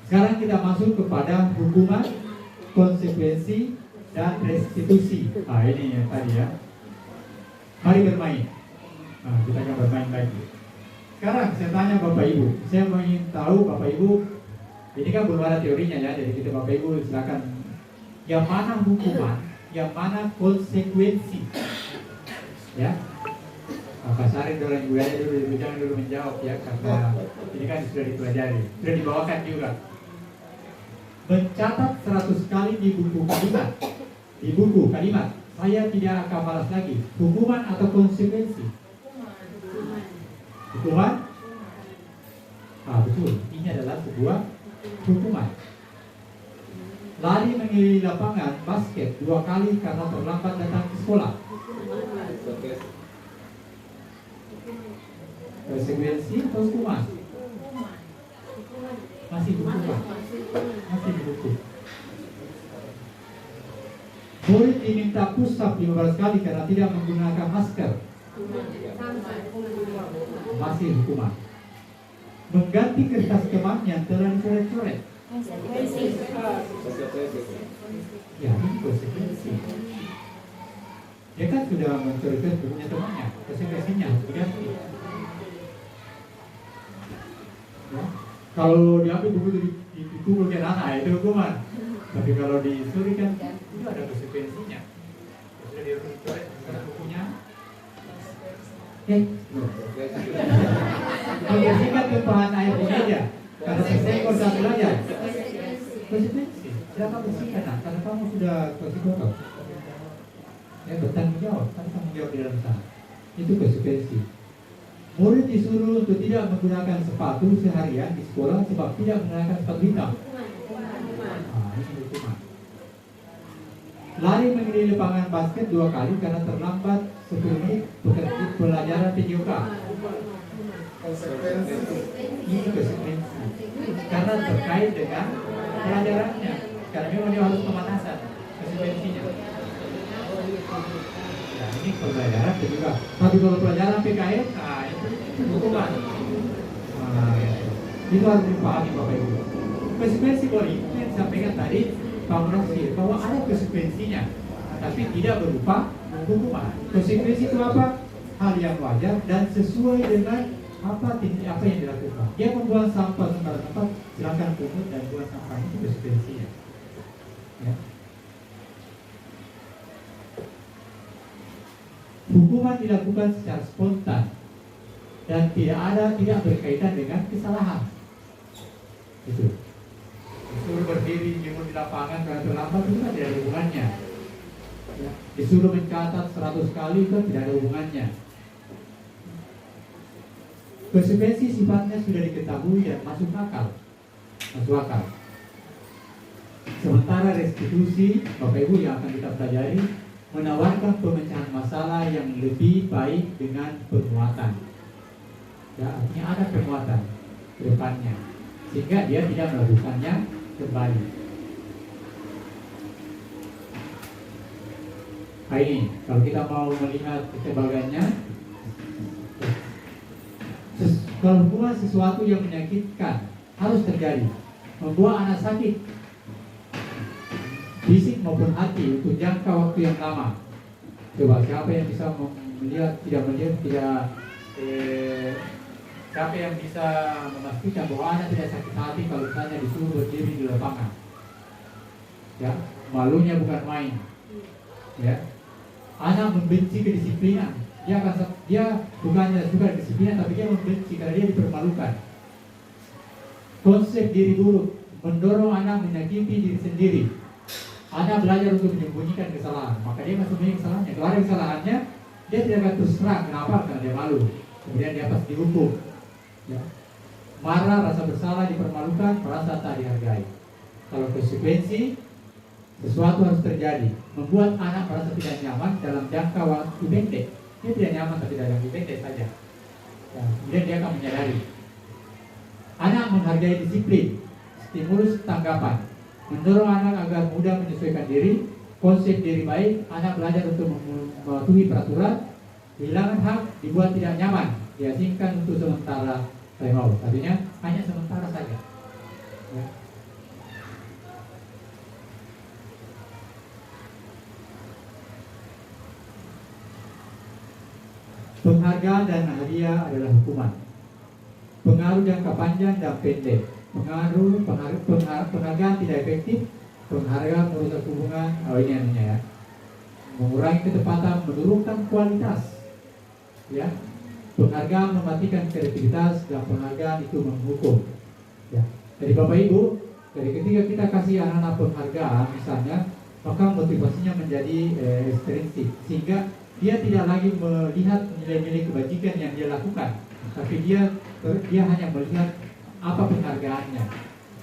Sekarang kita masuk kepada hukuman, konsekuensi, dan restitusi. Ini yang tadi ya. Mari bermain. Kita akan bermain lagi. Sekarang saya tanya Bapak Ibu. Saya ingin tahu Bapak Ibu. Ini kan belum ada teorinya ya. Jadi kita Bapak Ibu silakan. Yang mana hukuman, yang mana konsekuensi? Ya. Pak Sari dulu yang gue dulu jangan dulu menjawab ya, karena ini kan sudah dipelajari, sudah dibawakan juga. Mencatat 100 kali di buku kalimat, saya tidak akan balas lagi. Hukuman atau konsekuensi? Hukuman? Betul, ini adalah sebuah hukuman. Lari mengelilingi lapangan basket 2 kali karena terlambat datang ke sekolah. Konsekuensi atau hukuman? Masih hukuman. Masih dihukum. Murid diminta push up 15 kali karena tidak menggunakan masker. Masih hukuman. Mengganti kertas keman yang telah dicoret-coret. Ya, ini konsekuensi. Dia kan sudah mencoret bukunya temannya. Konsekuensinya harus diganti. Ya. Kalau diambil buku itu dipukul ke tanah itu hukuman. Tapi kalau dicuri kan itu ada konsekuensinya. Sudah dicoret bukunya. Membersihkan tumpahan air di meja karena tersenggol saat belajar. Konsekuensi. Silakan bersihkan karena kamu sudah kasih kotor. Ya, bertanggung jawab. Kan tanggung jawab di dalam sana. Itu konsekuensi. Murid disuruh untuk tidak menggunakan sepatu seharian di sekolah sebab tidak menggunakan sepatu hitam. Ini hukuman. Lari mengelilingi lapangan basket 2 kali karena terlambat 10 menit pelajaran PJOK. Ini konsekuensi. Karena terkait dengan pelajarannya. Karena memang dia harus pemanasan konsekuensinya. Ya, ini pelajaran juga. Tapi kalau pelajaran PKN, itu hukuman. Itu harus dipahami Bapak Ibu. Konsekuensi boleh yang disampaikan tadi Pak Munasir bahwa ada konsekuensinya, tapi tidak berupa hukuman. Konsekuensi itu apa? Hal yang wajar dan sesuai dengan apa yang dilakukan. Dia membuang sampah sembarang tempat, silakan pungut dan buang sampah, itu konsekuensinya. Ya. Hukuman dilakukan secara spontan dan tidak berkaitan dengan kesalahan. Itu. Disuruh berdiri jemur di lapangan karena terlambat itu kan tidak ada hubungannya. Ya. Disuruh mencatat 100 kali itu tidak ada hubungannya. Konsekuensi sifatnya sudah diketahui dan masuk akal. Sementara restitusi, Bapak Ibu yang akan kita pelajari, menawarkan pemecahan masalah yang lebih baik dengan penguatan. Ya, artinya ada penguatan ke depannya, sehingga dia tidak melakukannya kembali. Ini, kalau kita mau melihat ketebalannya, kalau hukuman sesuatu yang menyakitkan harus terjadi, membuat anak sakit, fisik maupun hati untuk jangka waktu yang lama. Coba siapa yang bisa siapa yang bisa memastikan bahwa anak tidak sakit hati kalau misalnya disuruh berdiri di lapangan? Ya, malunya bukan main. Ya, anak membenci kedisiplinan. Dia bukannya suka kedisiplinan, tapi dia membenci karena dia dipermalukan. Konsep diri buruk mendorong anak menyakiti diri sendiri. Anak belajar untuk menyembunyikan kesalahan, maka dia masih punya kesalahannya. Kalau ada kesalahannya, dia tidak akan terus terang. Kenapa? Karena dia malu. Kemudian dia pasti dihukum. Ya. marah, rasa bersalah, dipermalukan, merasa tak dihargai. Kalau konsekuensi, sesuatu harus terjadi, membuat anak merasa tidak nyaman dalam jangka waktu pendek. Dia tidak nyaman tapi dalam waktu pendek saja. Kemudian dia akan menyadari. Anak menghargai disiplin, stimulus tanggapan, mendorong anak agar mudah menyesuaikan diri, konsep diri baik, anak belajar untuk mematuhi peraturan, kehilangan hak, dibuat tidak nyaman, diasingkan untuk sementara time out. Artinya hanya sementara saja. Ya. Penghargaan dan hadiah adalah hukuman. Pengaruh jangka panjang dan pendek. Penghargaan tidak efektif. Penghargaan merusak hubungan. Ini anunya ya. Mengurangi ketepatan, menurunkan kualitas. Ya. Penghargaan mematikan kreativitas dan penghargaan itu menghukum. Ya. Jadi Bapak Ibu, dari ketika kita kasih anak-anak penghargaan misalnya, maka motivasinya menjadi ekstrinsik, sehingga dia tidak lagi melihat nilai-nilai kebajikan yang dia lakukan, tapi dia hanya melihat apa penghargaannya.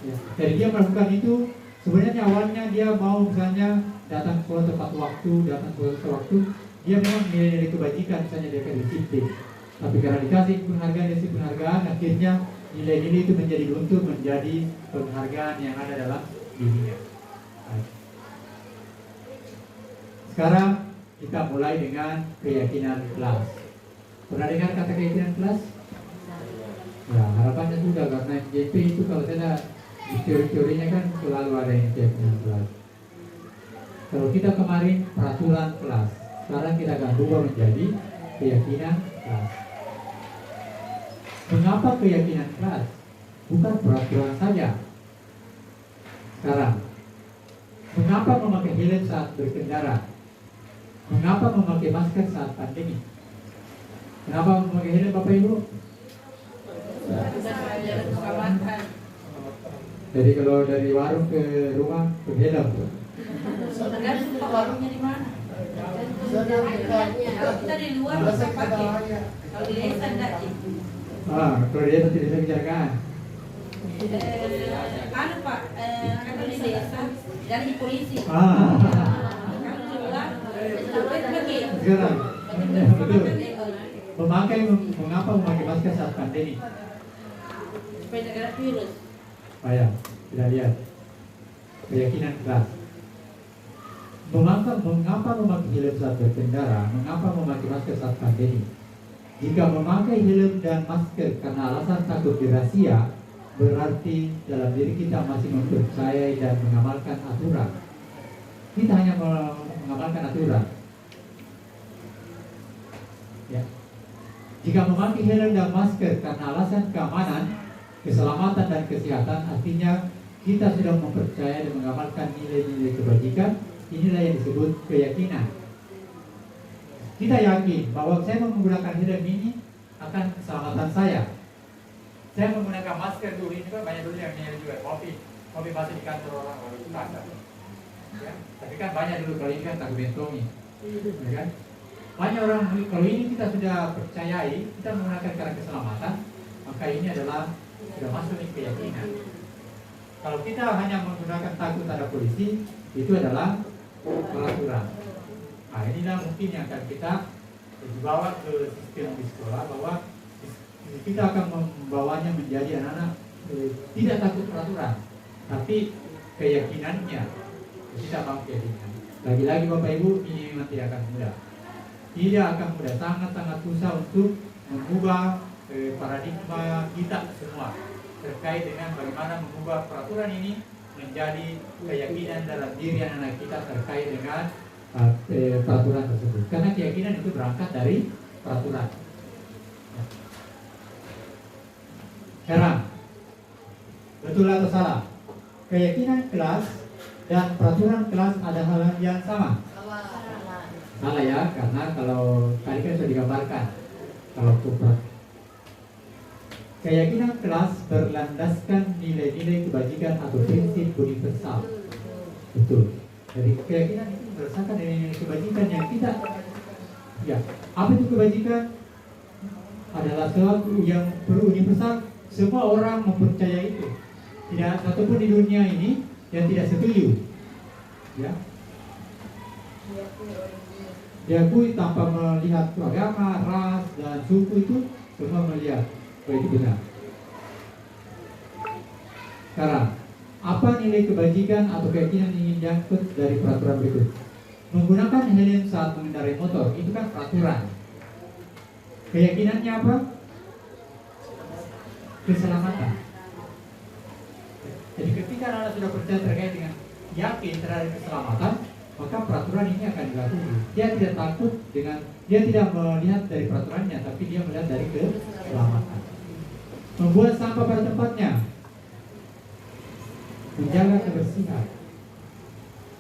Ya. Jadi dia melakukan itu sebenarnya awalnya dia mau misalnya datang sekolah tepat waktu, datang sekolah tepat waktu, dia memang nilai-nilai kebajikan, misalnya dia akan disiplin. Tapi karena dikasih penghargaan, akhirnya nilai-nilai itu menjadi luntur, menjadi penghargaan yang ada dalam dirinya. Baik. Sekarang kita mulai dengan keyakinan kelas. Pernah dengar kata keyakinan kelas? Ya, harapannya sudah, karena JP itu kalau saya di teori-teorinya kan selalu ada yang keyakinan kelas. Kalau kita kemarin peraturan kelas, sekarang kita akan berubah menjadi keyakinan kelas. Mengapa keyakinan kelas? Bukan peraturan saja. Sekarang, mengapa memakai helm saat berkendara? Mengapa memakai masker saat pandemi? Kenapa memakai helm Bapak Ibu? Jadi kalau dari warung ke rumah ke helm. Tergantung warungnya di mana. Kalau kita di luar bisa pakai. Kalau di desa enggak. Kalau dia tidak bisa bicarakan. Anu Pak, kalau di desa dari polisi. Sekarang, betul. Mengapa memakai masker saat pandemi? Supaya negara virus. Ya, tidak lihat. Keyakinan keras. Mengapa memakai helm saat berkendara? Mengapa memakai masker saat pandemi? Jika memakai helm dan masker karena alasan takut dirazia, berarti dalam diri kita masih mempercayai dan mengamalkan aturan. Kita hanya mengamalkan aturan. Ya. Jika memakai helm dan masker karena alasan keamanan, keselamatan dan kesehatan, artinya kita sudah mempercayai dan mengamalkan nilai-nilai kebajikan. Inilah yang disebut keyakinan. Kita yakin bahwa saya menggunakan helm ini akan keselamatan saya. Saya menggunakan masker dulu, ini kan banyak dulu yang juga kopi masih di kantor orang itu ada. Ya, tapi kan banyak dulu kalau ini kan tak bentongi, ya kan? Banyak orang kalau ini kita sudah percayai, kita menggunakan karena keselamatan, maka ini adalah sudah masuk di keyakinan. Kalau kita hanya menggunakan takut ada polisi, itu adalah peraturan. Nah, inilah mungkin yang akan kita dibawa ke sistem di sekolah, bahwa kita akan membawanya menjadi anak-anak tidak takut peraturan, tapi keyakinannya kita mau keyakinan. Lagi-lagi Bapak Ibu, ini memang tidak akan mudah. Tidak akan mudah, sangat-sangat susah untuk mengubah paradigma kita semua terkait dengan bagaimana mengubah peraturan ini menjadi keyakinan dalam diri anak-anak kita terkait dengan peraturan tersebut. Karena keyakinan itu berangkat dari peraturan. Sekarang, betul atau salah? Keyakinan kelas dan peraturan kelas ada hal yang sama. Salah ya, karena kalau tadi kan sudah digambarkan, kalau keyakinan kelas berlandaskan nilai-nilai kebajikan atau prinsip universal. Betul. Jadi keyakinan itu berdasarkan nilai-nilai kebajikan yang kita, ya, apa itu kebajikan? Adalah sesuatu yang universal, semua orang mempercayai itu. Tidak satupun di dunia ini yang tidak setuju. Ya. Diakui tanpa melihat agama, ras, dan suku itu semua melihat bahwa itu benar. Sekarang, apa nilai kebajikan atau keyakinan yang ingin diangkut dari peraturan berikut? Menggunakan helm saat mengendarai motor, itu kan peraturan. Keyakinannya apa? Keselamatan. Jadi ketika anak sudah percaya terkait dengan yakin terhadap keselamatan, maka peraturan ini akan dilakukan. Dia tidak takut dengan, dia tidak melihat dari peraturannya, tapi dia melihat dari keselamatan. Membuat sampah pada tempatnya, menjaga kebersihan.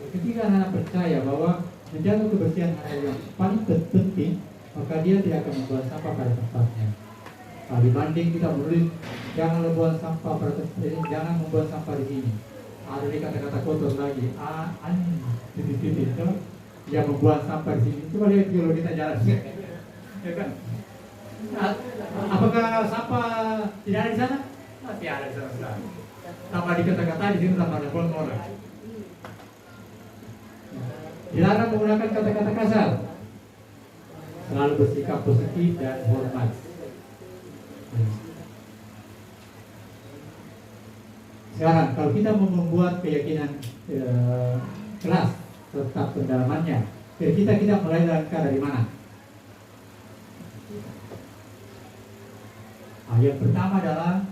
Ketika anak percaya bahwa menjaga kebersihan adalah yang paling penting, maka dia tidak akan membuat sampah pada tempatnya. Nah, dibanding kita menulis jangan membuat sampah pada tempat, jangan membuat sampah di sini. Ada di kata-kata kotor lagi, titik-titik itu yang membuat sampah di sini. Coba lihat kalau kita jalan, ya kan? Apakah sampah tidak ada di sana? Masih ada di sana. Tambah di kata-kata di sini tambah ada orang. Dilarang menggunakan kata-kata kasar. Selalu bersikap positif dan hormat. Sekarang kalau kita mau membuat keyakinan kelas serta pendalamannya, kira-kira kita mulai dari mana? Yang pertama adalah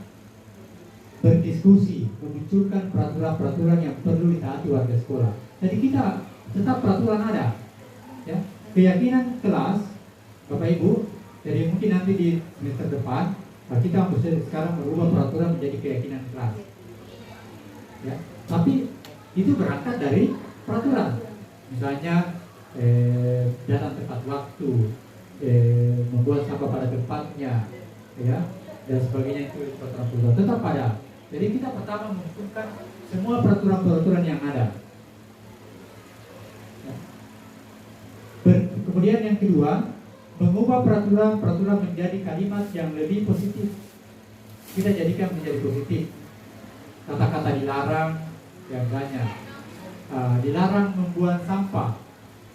berdiskusi, memunculkan peraturan-peraturan yang perlu ditaati warga sekolah. Jadi kita tetap peraturan ada, ya. Keyakinan kelas, Bapak Ibu, jadi mungkin nanti di semester depan kita mesti sekarang merubah peraturan menjadi keyakinan kelas. Ya, tapi itu berangkat dari peraturan. Misalnya datang tepat waktu, membuat sampah pada tempatnya, ya, dan sebagainya, itu peraturan tetap ada. Jadi kita pertama mengumpulkan semua peraturan-peraturan yang ada. Ya. Kemudian yang kedua, mengubah peraturan-peraturan menjadi kalimat yang lebih positif. Kita jadikan menjadi positif. Kata-kata dilarang yang banyak. Dilarang membuang sampah.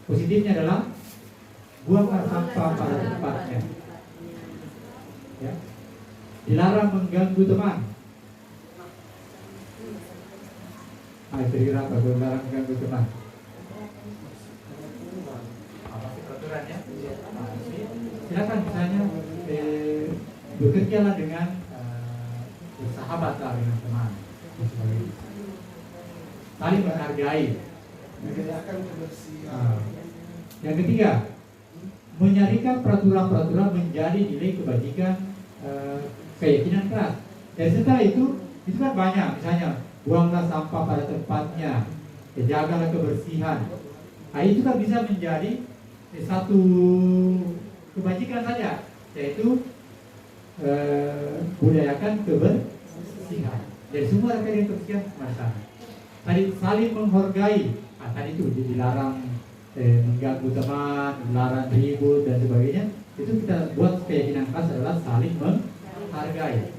Positifnya adalah buanglah sampah pada tempatnya. Ya. Dilarang mengganggu teman. Itu kira apa? Dilarang mengganggu teman. Apa sih peraturannya? Silakan misalnya bekerjalah dengan bersahabat dengan teman. Saling menghargai. Menegakkan kebersihan. Yang ketiga, menyarikan peraturan-peraturan menjadi nilai kebajikan, keyakinan kelas. Dan setelah itu kan banyak. Misalnya, buanglah sampah pada tempatnya, jagalah kebersihan. Nah, itu kan bisa menjadi satu kebajikan saja, yaitu budayakan kebersihan. Jadi semua rekan kebersihan sama. Tadi saling menghargai. Tadi itu dilarang mengganggu teman, dilarang ribut dan sebagainya. Itu kita buat keyakinan kelas adalah saling menghargai.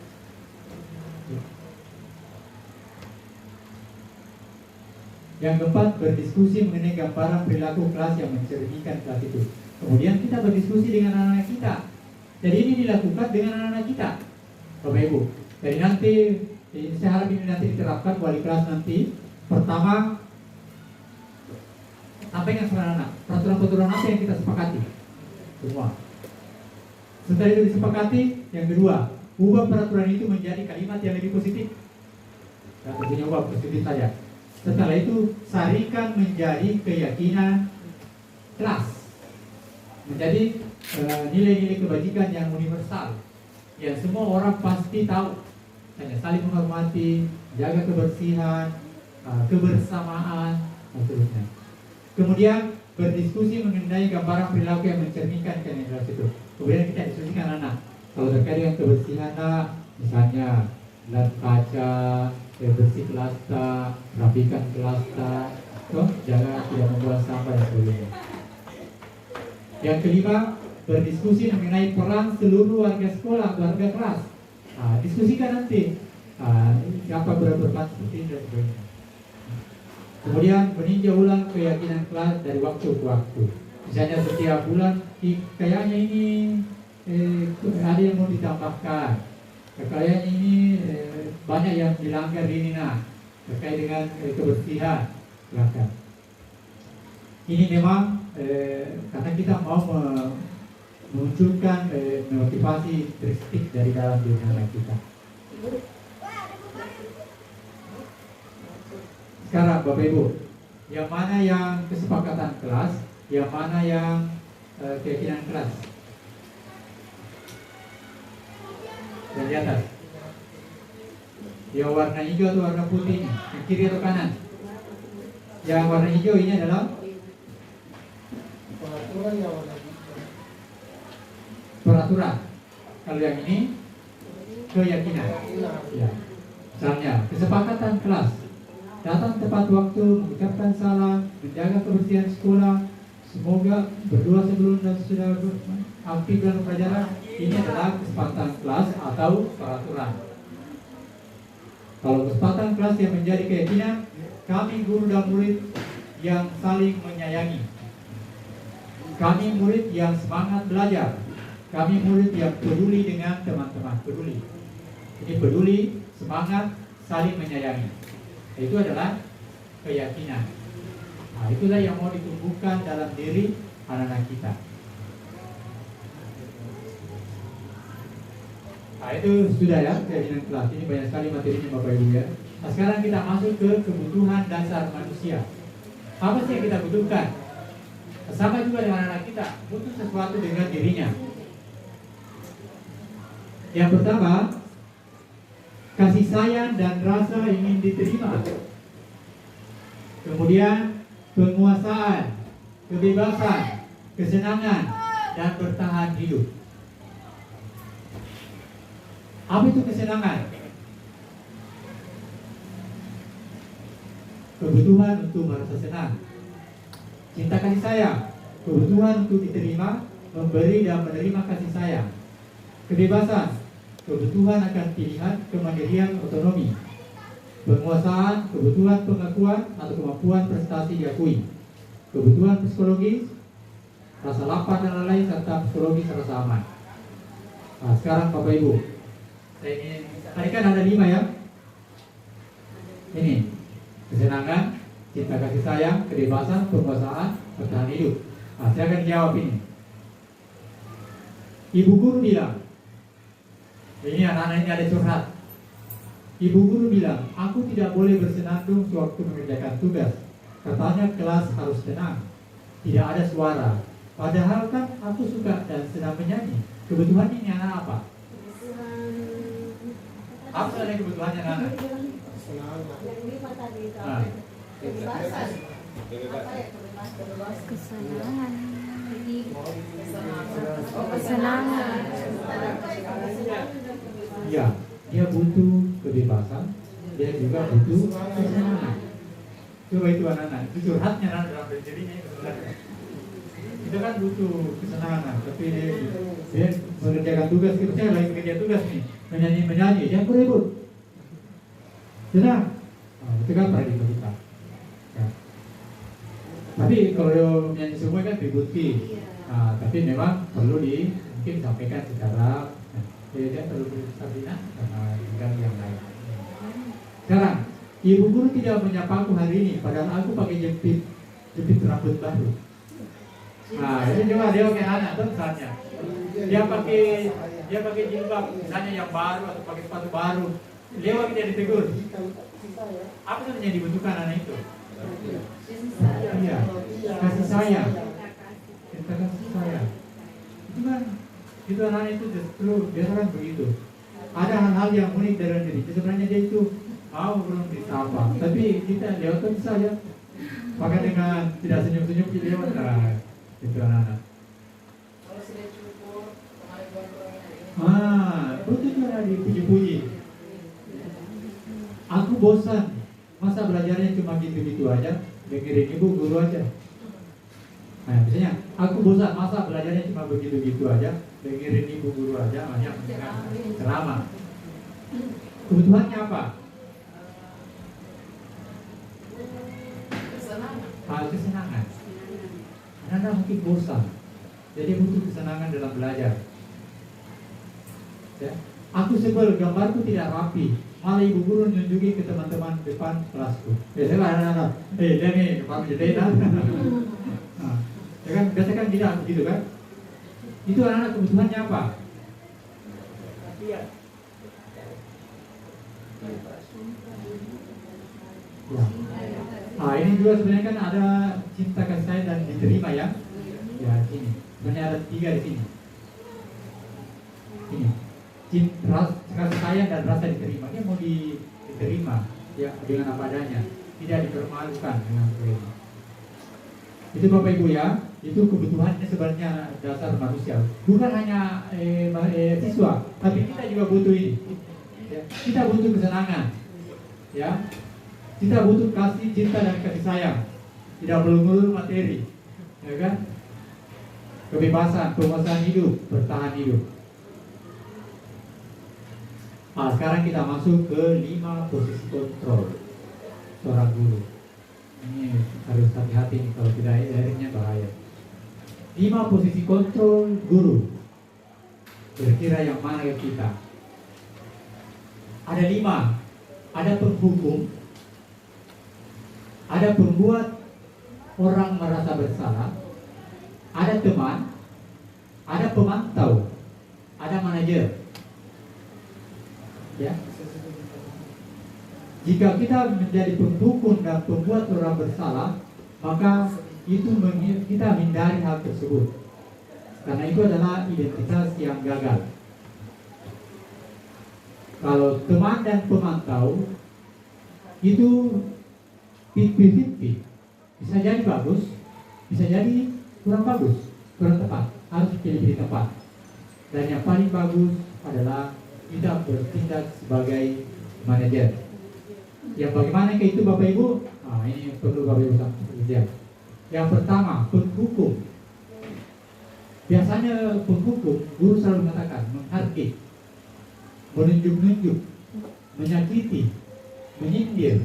Yang keempat, berdiskusi mengenai gambaran perilaku kelas yang mencerminkan kelas itu. Kemudian kita berdiskusi dengan anak-anak kita. Jadi ini dilakukan dengan anak-anak kita, Bapak Ibu. Jadi nanti saya harap ini nanti diterapkan wali kelas nanti. Pertama, sampaikan kepada anak peraturan-peraturan apa yang kita sepakati semua. Setelah itu disepakati, yang kedua, ubah peraturan itu menjadi kalimat yang lebih positif. Dan tentunya ubah positif saja. Setelah itu sarikan menjadi keyakinan kelas, menjadi nilai-nilai kebajikan yang universal, yang semua orang pasti tahu. Hanya saling menghormati, jaga kebersihan, kebersamaan, dan seterusnya. Kemudian berdiskusi mengenai gambaran perilaku yang mencerminkan kelas itu. Kemudian kita diskusikan anak. Kalau terkait dengan kebersihan, misalnya lap kaca, bersih kelas, rapikan kelas, jaga tidak membuang sampah dan sebagainya. Yang kelima, berdiskusi mengenai peran seluruh warga sekolah, warga kelas Diskusikan nanti siapa berperan seperti ini dan sebagainya. Kemudian meninjau ulang keyakinan kelas dari waktu ke waktu. Misalnya setiap bulan kayaknya ini ada yang mau ditambahkan, kayaknya ini banyak yang dilanggar ini terkait dengan kebersihan. Silakan. Ini memang karena kita mau memunculkan motivasi trik dari dalam diri anak kita. Sekarang Bapak Ibu, yang mana yang kesepakatan kelas, yang mana yang keyakinan kelas? Yang di atas. Yang warna hijau atau warna putih ini? Yang kiri atau kanan? Yang warna hijau ini adalah Peraturan yang warna hijau. peraturan. Kalau yang ini keyakinan. Ya. Misalnya kesepakatan kelas, datang tepat waktu, mengucapkan salam, menjaga kebersihan sekolah, semoga berdoa sebelum dan sesudah aktif dalam pelajaran. Ini adalah kesepakatan kelas atau peraturan. Kalau kesepakatan kelas yang menjadi keyakinan, kami guru dan murid yang saling menyayangi, kami murid yang semangat belajar, kami murid yang peduli dengan teman-teman, peduli. Ini peduli, semangat, saling menyayangi. Itu adalah keyakinan. Nah, itulah yang mau ditumbuhkan dalam diri anak-anak kita. Nah, itu sudah ya keyakinan kelas. Ini banyak sekali materinya Bapak Ibu ya. Nah, sekarang kita masuk ke kebutuhan dasar manusia. Apa sih yang kita butuhkan? Sama juga dengan anak kita, butuh sesuatu dengan dirinya. Yang pertama, kasih sayang dan rasa ingin diterima. Kemudian penguasaan, kebebasan, kesenangan, dan bertahan hidup. Apa itu kesenangan? Kebutuhan untuk merasa senang. Cinta kasih sayang, kebutuhan untuk diterima, memberi dan menerima kasih sayang. Kebebasan, kebutuhan akan pilihan, kemandirian, otonomi. Penguasaan, kebutuhan pengakuan atau kemampuan prestasi diakui. Kebutuhan psikologis, rasa lapar dan lain-lain, serta psikologis rasa aman. Nah, sekarang Bapak Ibu, saya ingin, tadi kan ada 5 ya. Ini kesenangan, cinta kasih sayang, kebebasan, penguasaan, bertahan hidup. Nah, saya akan jawab ini. Ibu guru bilang, ini anak-anak ini ada curhat. Ibu guru bilang, aku tidak boleh bersenandung sewaktu mengerjakan tugas. Katanya kelas harus tenang, tidak ada suara. Padahal kan aku suka dan sedang menyanyi. Kebutuhan ini anak apa? Apa sebenarnya kebutuhannya anak? Nah, Kesenangan. ya, dia butuh kebebasan, dia juga butuh kesenangan. Coba itu anak-anak, itu curhatnya anak dalam dirinya itu sebenarnya. Itu kan butuh kesenangan, tapi dia mengerjakan tugas, saya lagi bekerja tugas nih, menyanyi, jangan ribut, senang. Nah, itu kan paradigma kita. Ya. Tapi kalau menyanyi semua kan ribut ki. Nah, tapi memang perlu mungkin sampaikan secara tidak perlu Sabrina karena dengan yang lain. Sekarang, ibu guru tidak menyapaku hari ini, padahal aku pakai jepit rambut baru. Nah, ini coba dia pakai anak tuh misalnya. Dia pakai jilbab misalnya yang baru atau pakai sepatu baru. Lewat dia ditegur. Apa yang dibutuhkan anak itu? Iya, kasih sayang. Cinta kasih sayang. Itu kan, itu anak itu justru biasa kan begitu. Ada hal-hal yang unik dari diri. Sebenarnya dia itu mau belum disapa, tapi kita lewat kan bisa ya. Maka dengan tidak senyum-senyum kita lewat lah. Itu anak-anak. Kalau sudah cukup, kemarin goreng-gorengnya Betul kan dipuji-puji. Aku bosan, masa belajarnya cuma gitu-gitu aja, dengerin ibu guru aja. Nah, misalnya, aku bosan, masa belajarnya cuma begitu-gitu aja, dengerin ibu guru aja, banyak ceramah. Kebutuhannya apa? Kesenangan. Kesenangan. Anak-anak mungkin bosan, jadi butuh kesenangan dalam belajar. Ya. Aku sebel gambarku tidak rapi, malah ibu guru nunjukin ke teman-teman depan kelasku. Biasanya anak-anak, dia nih kepala jendela. Nah, ya kan, biasa kan tidak begitu kan? Itu anak-anak kebutuhannya apa? Ya. Nah, ini juga sebenarnya kan ada cinta kasih sayang dan diterima ya. Ya, sini. Sebenarnya ada 3 di sini. Ini. Cinta, kasih sayang dan rasa diterima. Dia mau diterima ya dengan apa adanya, tidak dipermalukan dengan ini. Itu Bapak Ibu ya, itu kebutuhannya sebenarnya dasar manusia. Bukan hanya siswa, tapi kita juga butuh ini. Ya, kita butuh kesenangan. Ya. Kita butuh kasih cinta dan kasih sayang. Tidak melulu materi, ya kan? Kebebasan, penguasaan hidup, bertahan hidup. Nah, sekarang kita masuk ke 5 posisi kontrol seorang guru. Ini harus hati-hati nih, kalau tidak akhirnya bahaya. 5 posisi kontrol guru. Kira-kira yang mana yang kita? Ada 5. Ada penghukum, ada pembuat orang merasa bersalah, ada teman, ada pemantau, ada manajer. Ya. Jika kita menjadi penghukum dan pembuat orang bersalah, maka itu kita hindari hal tersebut, karena itu adalah identitas yang gagal. Kalau teman dan pemantau itu 50-50, bisa jadi bagus, bisa jadi kurang bagus, kurang tepat. Harus pilih-pilih tepat. Dan yang paling bagus adalah kita bertindak sebagai manajer. Yang bagaimana ke itu Bapak Ibu? Nah, ini perlu Bapak Ibu lihat. Yang pertama, penghukum. Biasanya penghukum, guru selalu mengatakan menghardik, menunjuk-nunjuk, menyakiti, menyindir.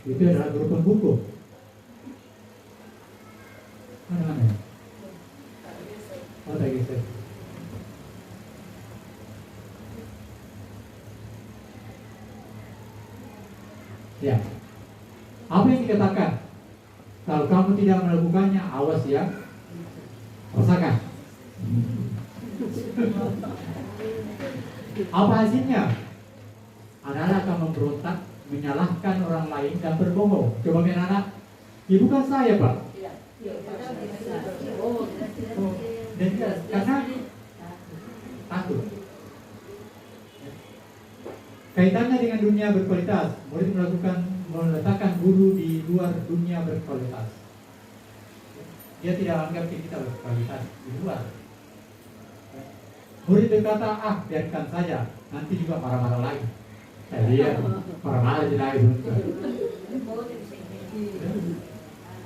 Itu adalah guru penghukum. Mana-mana ya? Oh, tak geser. Ya. Apa yang dikatakan? Kalau kamu tidak melakukannya, awas ya. Rasakan. Apa hasilnya? Anak-anak akan memberontak, menyalahkan orang lain dan berbohong. Coba anak-anak, ya bukan saya Pak. Dan karena takut. Kaitannya dengan dunia berkualitas, murid meletakkan guru di luar dunia berkualitas. Dia tidak anggap kita berkualitas di luar. Murid berkata, biarkan saja, nanti juga marah-marah lagi. Dia marah-marah lagi.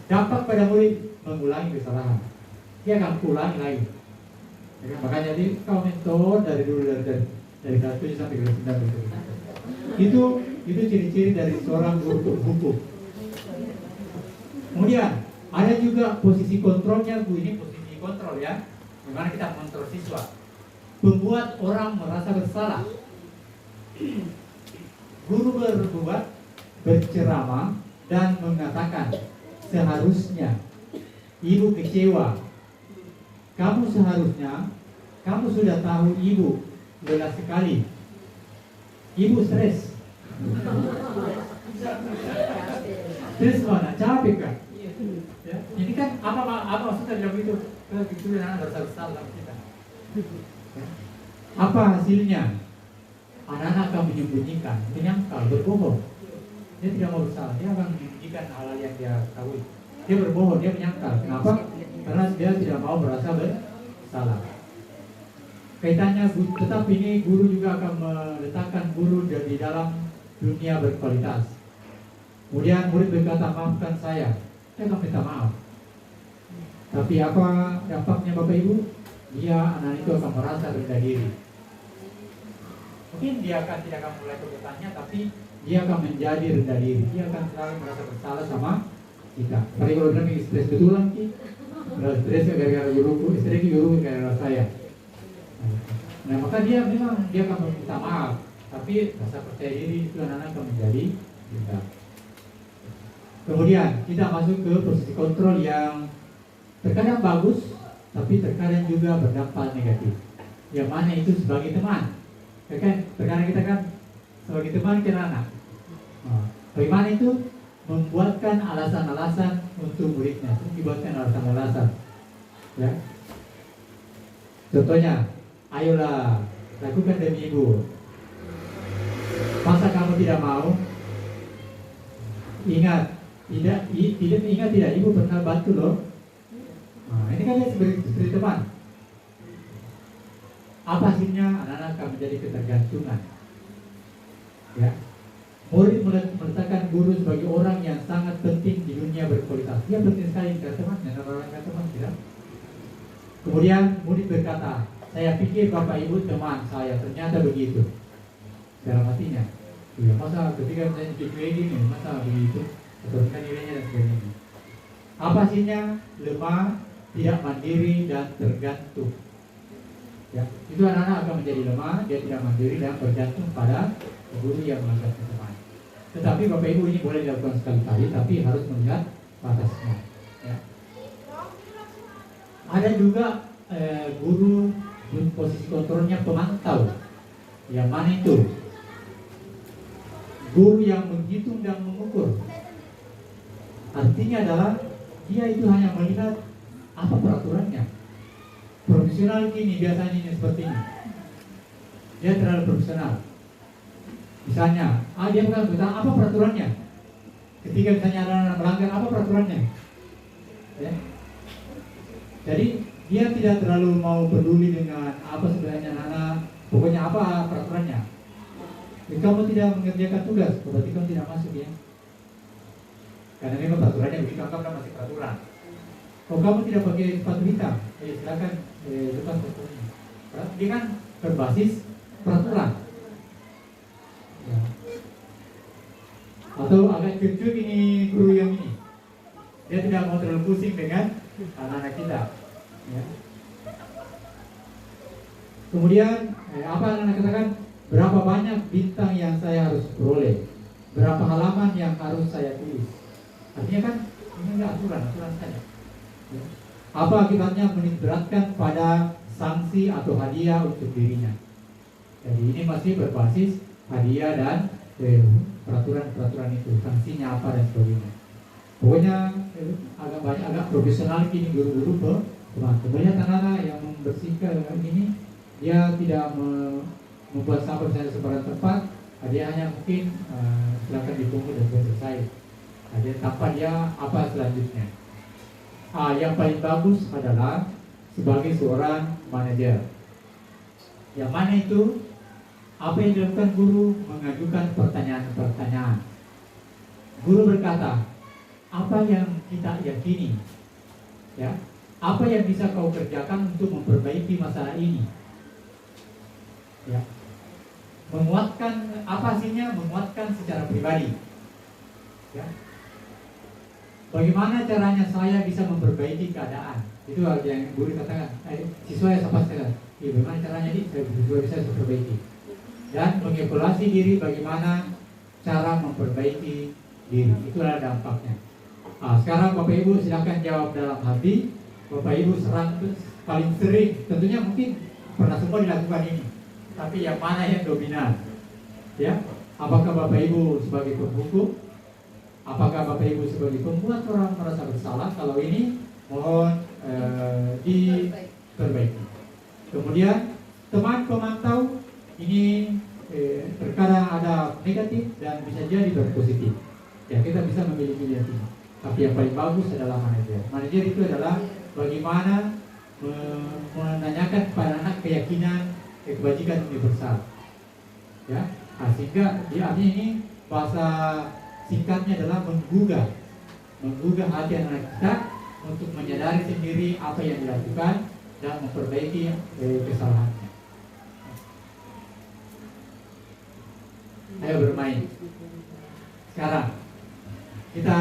Dampak pada murid mengulangi kesalahan. Dia akan ulangi lagi. Makanya jadi kau mentor dari dulu dari kelas 7 sampai kelas 9 itu ciri-ciri dari seorang guru hukum. Kemudian ada juga posisi kontrolnya, ini posisi kontrol ya, bagaimana kita mengontrol siswa. Membuat orang merasa bersalah. Guru berbuat, berceramah dan mengatakan seharusnya ibu kecewa. Kamu sudah tahu ibu lelah sekali. Ibu stres. Stres mana? Capek kan? Ya. Ini kan apa maksudnya dalam itu? Itu yang harus bersalah kita. Apa hasilnya? Anak-anak akan menyembunyikan, menyangkal, berbohong. Dia tidak mau bersalah, dia akan menyembunyikan hal-hal yang dia tahu. Dia berbohong, dia menyangkal. Kenapa? Karena dia tidak mau merasa bersalah. Kaitannya, tetap ini guru juga akan meletakkan guru di dalam dunia berkualitas. Kemudian murid berkata, maafkan saya akan minta maaf. Tapi apa dampaknya Bapak Ibu? Dia, anak itu akan merasa rendah diri. Mungkin dia tidak akan mulai kebutuhannya, tapi dia akan menjadi rendah diri. Dia akan selalu merasa bersalah sama kita. Tapi kalau bilang stres betulan ki, kalau stres gara-gara guruku, stres guru gara-gara saya. Nah maka dia memang dia akan meminta maaf, tapi rasa percaya diri itu anak-anak akan menjadi kita. Kemudian kita masuk ke posisi kontrol yang terkadang bagus, tapi terkadang juga berdampak negatif. Yang mana itu sebagai teman, terkadang kita kan sebagai teman kena anak. Bagaimana itu membuatkan alasan-alasan untuk muridnya, dibuatkan alasan-alasan. Ya. Contohnya, ayolah lakukan demi ibu. Masa kamu tidak mau? Ingat, tidak ibu pernah bantu loh. Nah, ini kan seperti teman. Apa hasilnya? Anak-anak akan menjadi ketergantungan. Ya. Murid meletakkan guru sebagai orang yang sangat penting di dunia berkualitas. Dia penting sekali ke temannya, orang teman tidak. Kemudian murid berkata, saya pikir bapak ibu teman saya, ternyata begitu. Dalam hatinya, ya, masa ketika saya pikir gini, masa begitu, turunkan nilainya dan sebagainya. Apa hasilnya? Lemah, tidak mandiri dan tergantung. Ya, itu anak-anak akan menjadi lemah, dia tidak mandiri dan bergantung pada guru yang mengajar teman. Tetapi bapak ibu ini boleh dilakukan sekali-kali, tapi harus melihat batasnya. Ya. Ada juga guru posisi kontrolnya pemantau. Yang mana itu? Guru yang menghitung dan mengukur. Artinya adalah dia itu hanya melihat apa peraturannya. Profesional ini biasanya ini seperti ini. Dia terlalu profesional. Misalnya, dia bukan bertanya apa peraturannya. Ketika misalnya ada anak melanggar, apa peraturannya? Ya. Jadi dia tidak terlalu mau peduli dengan apa sebenarnya anak. Pokoknya apa peraturannya. Jika kamu tidak mengerjakan tugas, berarti kamu tidak masuk ya. Karena memang peraturannya begitu, kamu masih peraturan. Kalau kamu tidak pakai sepatu hitam, silakan lepas sepatunya. Dia kan berbasis peraturan. Ya. Atau agak kecut ini guru yang ini, dia tidak mau terlalu pusing dengan anak-anak kita. Ya. Kemudian apa anak-anak katakan? Berapa banyak bintang yang saya harus peroleh? Berapa halaman yang harus saya tulis? Artinya kan ini enggak aturan saja. Ya. Apa akibatnya meniberatkan pada sanksi atau hadiah untuk dirinya? Jadi ini masih berbasis hadiah dan peraturan itu, sanksinya apa dan sebagainya. Pokoknya agak profesional ini guru-guru kemudian anak-anak yang membersihkan ini, dia tidak membuat sampah misalnya sebarang tempat, dia hanya mungkin silakan dipungut dan selesai. Dia tanpa dia apa selanjutnya. Yang paling bagus adalah sebagai seorang manajer. Yang mana itu? Apa yang dilakukan guru? Mengajukan pertanyaan-pertanyaan. Guru berkata, apa yang kita yakini? Ya, apa yang bisa kau kerjakan untuk memperbaiki masalah ini? Ya, menguatkan apa hasilnya? Menguatkan secara pribadi. Ya, bagaimana caranya saya bisa memperbaiki keadaan? Itu yang guru katakan. Siswa yang saya pastikan, bagaimana caranya ini saya bisa memperbaiki. Dan mengevaluasi diri bagaimana cara memperbaiki diri. Itulah dampaknya. Sekarang Bapak Ibu silakan jawab dalam hati. Bapak Ibu paling sering, tentunya mungkin pernah semua dilakukan ini. Tapi yang mana yang dominan? Ya, apakah Bapak Ibu sebagai penghukum? Apakah Bapak Ibu sebagai pembuat orang merasa bersalah? Kalau ini mohon diperbaiki. Kemudian teman pemantau ini terkadang ada negatif dan bisa jadi berpositif. Ya, kita bisa memilih-milih yang ini. Tapi yang paling bagus adalah manajer. Manajer itu adalah bagaimana menanyakan kepada anak keyakinan kebajikan universal. Ya, sehingga dia artinya ini bahasa singkatnya adalah menggugah hati anak kita untuk menyadari sendiri apa yang dilakukan dan memperbaiki kesalahannya. Ayo bermain. Sekarang kita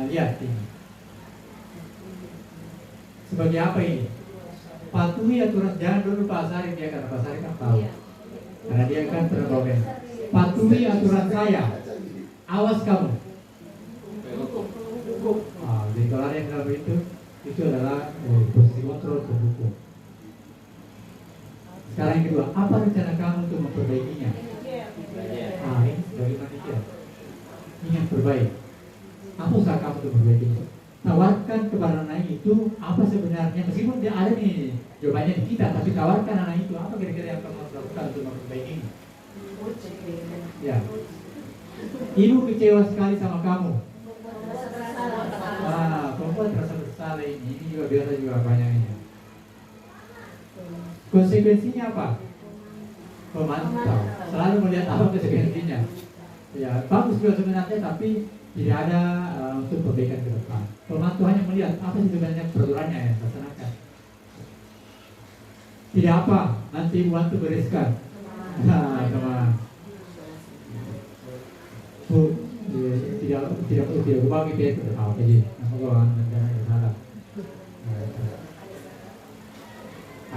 lihat ini. Sebagai apa ini? Patuhi aturan, jangan dulu Pak Sari, dia karena Pak Sari kan tahu. Karena dia kan pernah. Patuhi aturan saya. Awas kamu. Jadi kalau ada yang dalam itu adalah posisi kontrol hukum. Sekarang yang kedua, apa rencana kamu untuk memperbaikinya? Ini dari manusia. Ini yang terbaik. Apa usaha kamu untuk memperbaikinya? Tawarkan kepada anak itu apa sebenarnya, meskipun dia ada nih jawabannya di kita, tapi tawarkan anak itu apa kira-kira yang kamu harus lakukan untuk memperbaikinya. Ya. Ibu kecewa sekali sama kamu. Perempuan terasa bersalah ini juga biasa juga banyak ini. Konsekuensinya apa? Pemantau. Selalu melihat apa konsekuensinya. Ya, bagus juga sebenarnya, tapi tidak ada untuk perbaikan ke depan. Pemantau hanya melihat apa sih sebenarnya peraturannya yang dilaksanakan. Tidak apa, nanti ibu bantu bereskan. Teman. Tidak berbagi itu tahu aja. Nama rencana salah.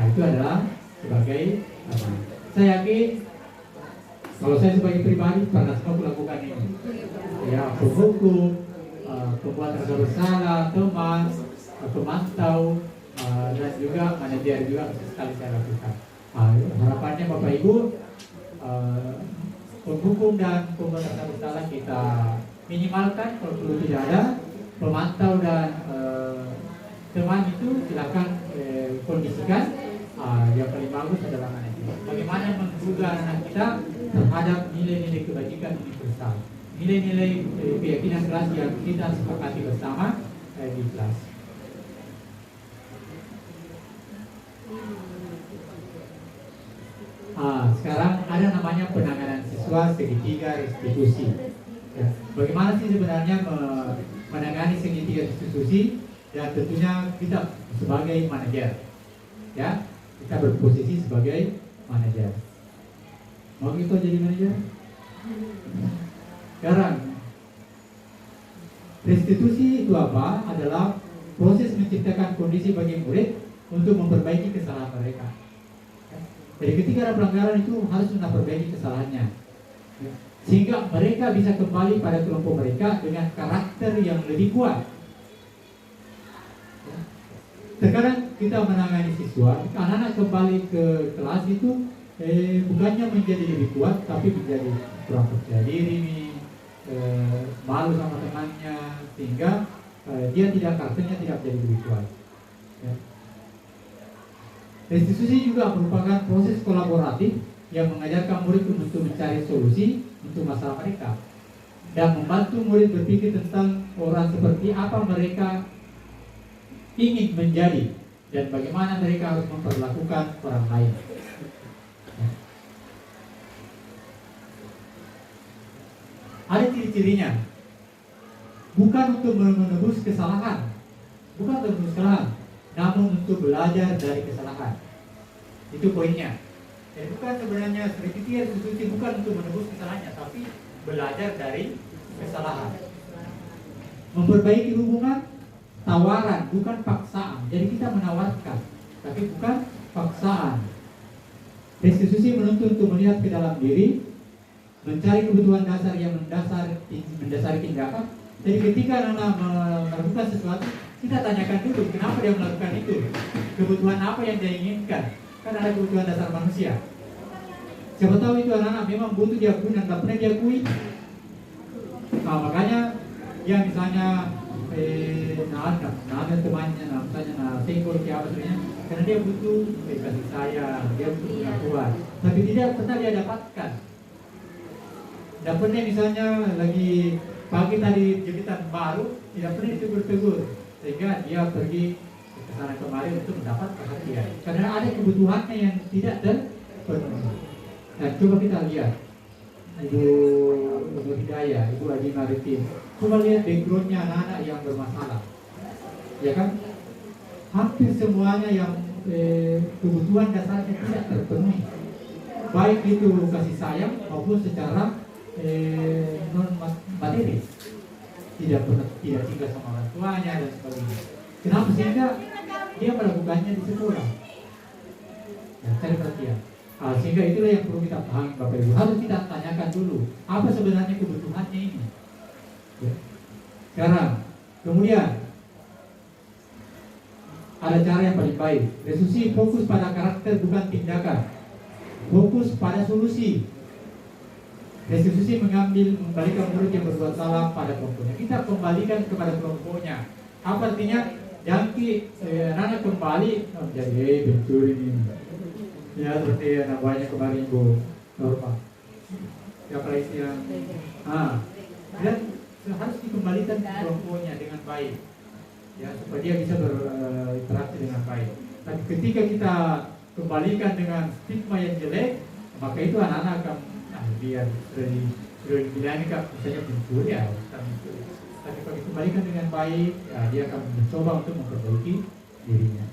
Itu adalah sebagai apa? Saya yakin kalau saya sebagai pribadi pernah semua melakukan ini. Ya, penghukum, pembuat rasa bersalah, teman, pemantau, dan juga manajer juga sekali saya lakukan. Harapannya Bapak Ibu, penghukum dan pembuat rasa bersalah kita minimalkan, kalau perlu tidak ada. Pemantau dan teman itu silakan kondisikan. Yang paling bagus adalah manajer. Bagaimana menggugah anak kita terhadap nilai-nilai kebajikan universal, nilai-nilai keyakinan kelas yang kita sepakati bersama di kelas. Sekarang ada namanya penanganan siswa segitiga restitusi. Ya. Bagaimana sih sebenarnya menangani segitiga restitusi? Dan tentunya kita sebagai manajer, ya, kita berposisi sebagai manajer. Mau kita jadi manajer? Sekarang restitusi itu apa? Adalah proses menciptakan kondisi bagi murid untuk memperbaiki kesalahan mereka. Jadi ketika ada pelanggaran itu harus memperbaiki kesalahannya, sehingga mereka bisa kembali pada kelompok mereka dengan karakter yang lebih kuat. Sekarang kita menangani siswa, anak-anak kembali ke kelas itu bukannya menjadi lebih kuat, tapi menjadi kurang percaya diri, malu sama temannya, sehingga karakternya tidak menjadi lebih kuat. Ya. Restitusi juga merupakan proses kolaboratif yang mengajarkan murid untuk mencari solusi untuk masalah mereka dan membantu murid berpikir tentang orang seperti apa mereka ingin menjadi dan bagaimana mereka harus memperlakukan orang lain. Ada ciri-cirinya, bukan untuk menebus kesalahan, namun untuk belajar dari kesalahan. Itu poinnya. Jadi bukan sebenarnya restitusi bukan untuk menebus kesalahannya, tapi belajar dari kesalahan. Memperbaiki hubungan, tawaran, bukan paksaan. Jadi kita menawarkan, tapi bukan paksaan. Restitusi menuntut untuk melihat ke dalam diri, mencari kebutuhan dasar yang mendasari tindakan. Jadi ketika anak melakukan sesuatu, kita tanyakan dulu kenapa dia melakukan itu, kebutuhan apa yang dia inginkan. Kan ada kebutuhan dasar manusia. Siapa tahu itu anak-anak memang butuh diakui dan tak pernah diakui. Nah, makanya ya misalnya temannya, misalnya senggol siapa sebenarnya, karena dia butuh kasih sayang, dia butuh pengakuan, tapi tidak pernah dia dapatkan. Dan pernah misalnya lagi pagi tadi jepitan baru, tidak pernah ditegur-tegur, sehingga dia pergi ke sana kemari untuk mendapat perhatian. Karena ada kebutuhannya yang tidak terpenuhi. Nah, coba kita lihat Ibu Hidayah, Ibu Haji Maritim. Coba lihat backgroundnya anak-anak yang bermasalah, ya kan? Hampir semuanya yang kebutuhan dasarnya tidak terpenuhi. baik itu kasih sayang maupun secara non materi, tidak pernah tidak tinggal sama orang tuanya dan sebagainya. Kenapa? Sehingga dia melakukannya di sekolah. Ya, cari perhatian. Sehingga itulah yang perlu kita pahami Bapak Ibu. Harus kita tanyakan dulu apa sebenarnya kebutuhannya ini. Ya. Sekarang, kemudian ada cara yang paling baik. Restitusi fokus pada karakter bukan tindakan. Fokus pada solusi. Restitusi mengembalikan murid yang berbuat salah pada kelompoknya. Kita kembalikan kepada kelompoknya. Apa artinya? Jangki anak kembali menjadi pencuri ini. Ya seperti namanya kemarin Bu Norma. Siapa lagi yang dan harus dikembalikan ke kelompoknya dengan baik. Ya, supaya dia bisa berinteraksi dengan baik. Tapi ketika kita kembalikan dengan stigma yang jelek, maka itu anak-anak akan biar dari ini kan misalnya pencuri ya, tapi kalau dikembalikan dengan baik, ya, dia akan mencoba untuk memperbaiki dirinya.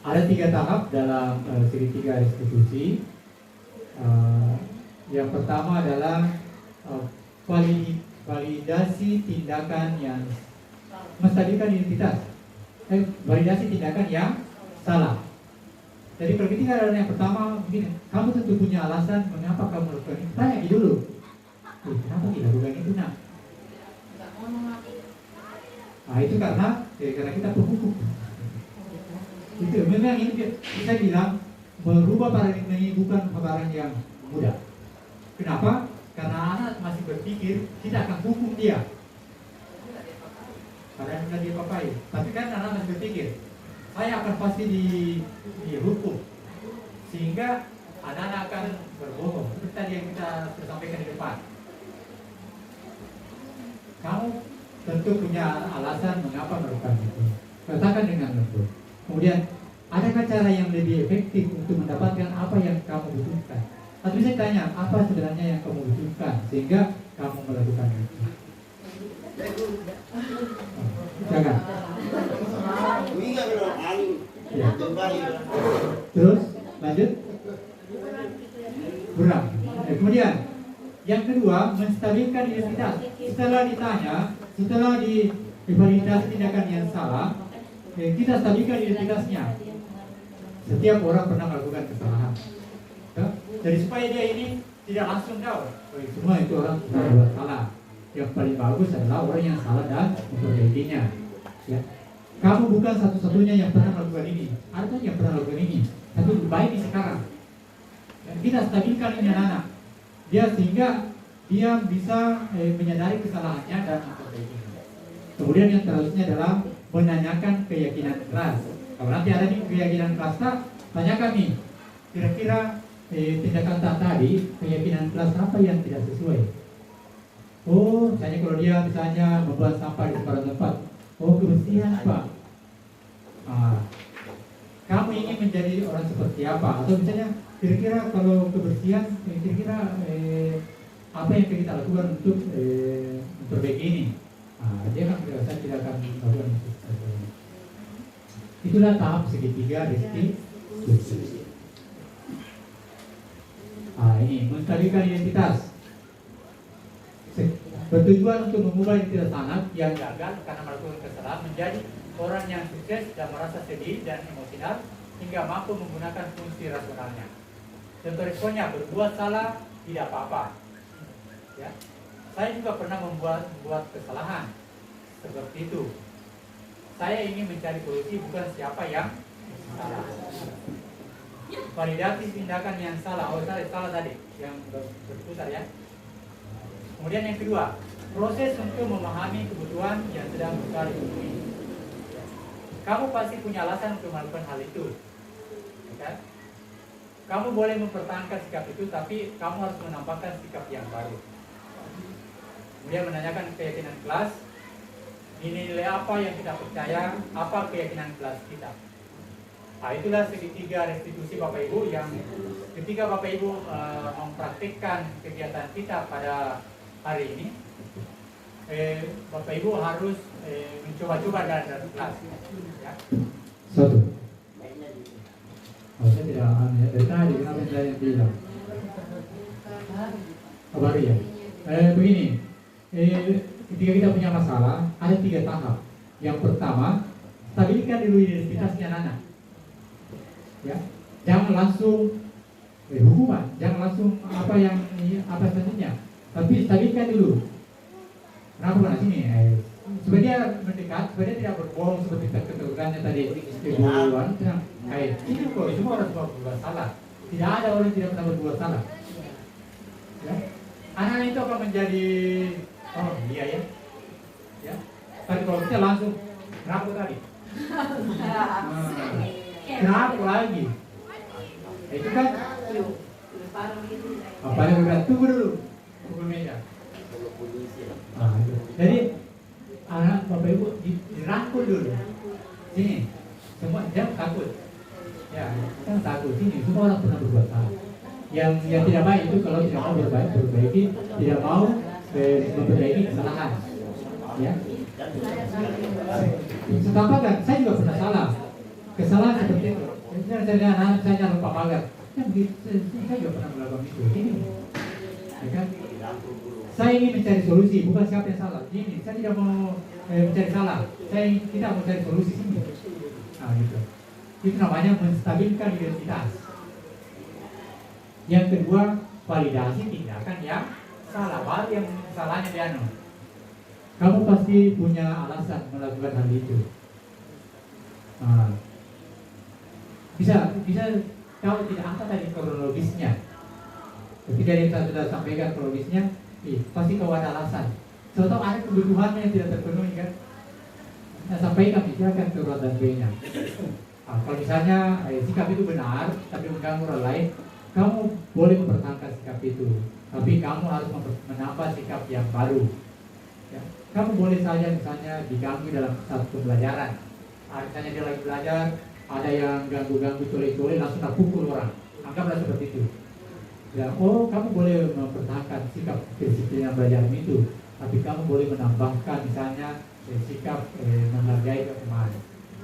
Ada 3 tahap dalam segitiga restitusi. Yang pertama adalah validasi tindakan yang menstabilkan identitas. Validasi tindakan yang salah. Jadi kalau kita adalah yang pertama, begini, kamu tentu punya alasan mengapa kamu melakukan ini. Tanya dulu, kenapa tidak lakukan itu nak? Itu karena kita penghukum. Itu memang ini bisa bilang merubah paradigma ini bukan barang yang mudah. Kenapa? Karena anak masih berpikir kita akan hukum dia. Karena sudah dia papai. Tapi kan anak masih berpikir saya akan pasti dihukum. Sehingga anak-anak akan berbohong. Seperti tadi yang kita sampaikan di depan. Kamu tentu punya alasan mengapa melakukan itu. Katakan dengan lembut. Kemudian, adakah cara yang lebih efektif untuk mendapatkan apa yang kamu butuhkan? Atau bisa tanya, apa sebenarnya yang kamu butuhkan sehingga kamu melakukan itu? Jangan. Ya. Terus, lanjut. Kurang. Kemudian, yang kedua, menstabilkan identitas. Setelah ditanya, setelah divalidasi tindakan yang salah, kita stabilkan identitasnya. Setiap orang pernah melakukan kesalahan. Jadi supaya dia ini tidak langsung tahu, semua itu orang berbuat salah. Yang paling bagus adalah orang yang salah dan memperbaikinya. Ya. Kamu bukan satu-satunya yang pernah melakukan ini. Ada yang pernah melakukan ini, tapi lebih baik di sekarang. Dan kita stabilkan ini anak-anak. Dia sehingga dia bisa menyadari kesalahannya dan memperbaikinya. Kemudian yang seterusnya adalah menanyakan keyakinan keras. Kalau nanti ada nih keyakinan keras, tanyakan nih, kira-kira tindakan tadi keyakinan kelas apa yang tidak sesuai? Oh, misalnya kalau dia misalnya membuang sampah di sembarang tempat, oh kebersihan Pak. Kamu ingin menjadi orang seperti apa? Atau misalnya kira-kira kalau kebersihan, kira-kira apa yang kita lakukan untuk memperbaiki ini? Dia kan saya tidak akan melakukan itu. Itulah tahap segitiga restitusi. Ini menstabilkan identitas. Bertujuan untuk mengubah identitas anak yang gagal karena melakukan kesalahan menjadi orang yang sukses dan merasa sedih dan emosional hingga mampu menggunakan fungsi rasionalnya. Contoh responnya, berbuat salah tidak apa-apa. Ya. Saya juga pernah membuat kesalahan seperti itu. Saya ingin mencari solusi, bukan siapa yang salah. Validasi tindakan yang salah. Oh, salah tadi yang berputar ya. Kemudian yang kedua, proses untuk memahami kebutuhan yang sedang berusaha dipenuhi. Kamu pasti punya alasan untuk melakukan hal itu, kan? Kamu boleh mempertahankan sikap itu, tapi kamu harus menampakkan sikap yang baru. Kemudian menanyakan keyakinan kelas, nilai apa yang kita percaya, apa keyakinan kelas kita. Itulah segitiga restitusi Bapak Ibu yang ketika Bapak Ibu mempraktikkan kegiatan kita pada hari ini, Bapak Ibu harus mencoba-coba dalam kelas. Ya. Satu. Oh, saya tidak ya. Dari tadi kenapa saya yang bilang? Oh, baru ya. Begini, ketika kita punya masalah, ada 3 tahap. Yang pertama, stabilkan dulu identitasnya anak. Ya, jangan langsung hukuman, jangan langsung apa selanjutnya, tapi stabilkan dulu. Kenapa pada sini? Supaya dia mendekat, supaya dia tidak berbohong seperti keterangannya tadi. Ibu Wan, ini kok semua orang berbuat salah. Tidak ada orang yang tidak pernah berbuat salah. Ya, anak itu akan menjadi oh iya ya, ya. Tapi kalau kita langsung kenapa tadi? Kenapa lagi? Itu kan apa yang berat? Tunggu dulu, tunggu meja. Jadi anak bapak ibu dirangkul dulu. Sini, semua jangan takut. Ya, jangan takut. Sini, semua orang pernah berbuat salah. Yang tidak baik itu kalau tidak mau berbaiki, tidak mau memperbaiki kesalahan. Ya. Setampakan, saya juga pernah salah. Kesalahan seperti itu. Saya lupa pagar. Saya juga pernah melakukan itu. Ini, ya kan? Saya ingin mencari solusi, bukan siapa yang salah. Ini, saya tidak mau mencari salah. Kita mau cari solusi sini. Nah, gitu. Itu namanya menstabilkan identitas. Yang kedua, validasi tindakan yang salah. Baru yang salahnya dia kamu pasti punya alasan melakukan hal itu. Nah, bisa kalau tidak apa tadi kronologisnya. Ketika yang saya sudah sampaikan kronologisnya, pasti kau ada alasan. Contoh ada kebutuhannya yang tidak terpenuhi kan? Nah, sampaikan bicarakan ke orang dan B-nya. Nah, kalau misalnya sikap itu benar, tapi mengganggu orang lain, kamu boleh mempertahankan sikap itu, tapi kamu harus menambah sikap yang baru. Ya. Kamu boleh saja misalnya diganggu dalam satu pembelajaran. Misalnya dia lagi belajar, ada yang ganggu-ganggu cole-cole, langsung tak pukul orang. Anggaplah seperti itu. Ya, kamu boleh mempertahankan sikap disiplin belajar itu, tapi kamu boleh menambahkan misalnya sikap menghargai teman.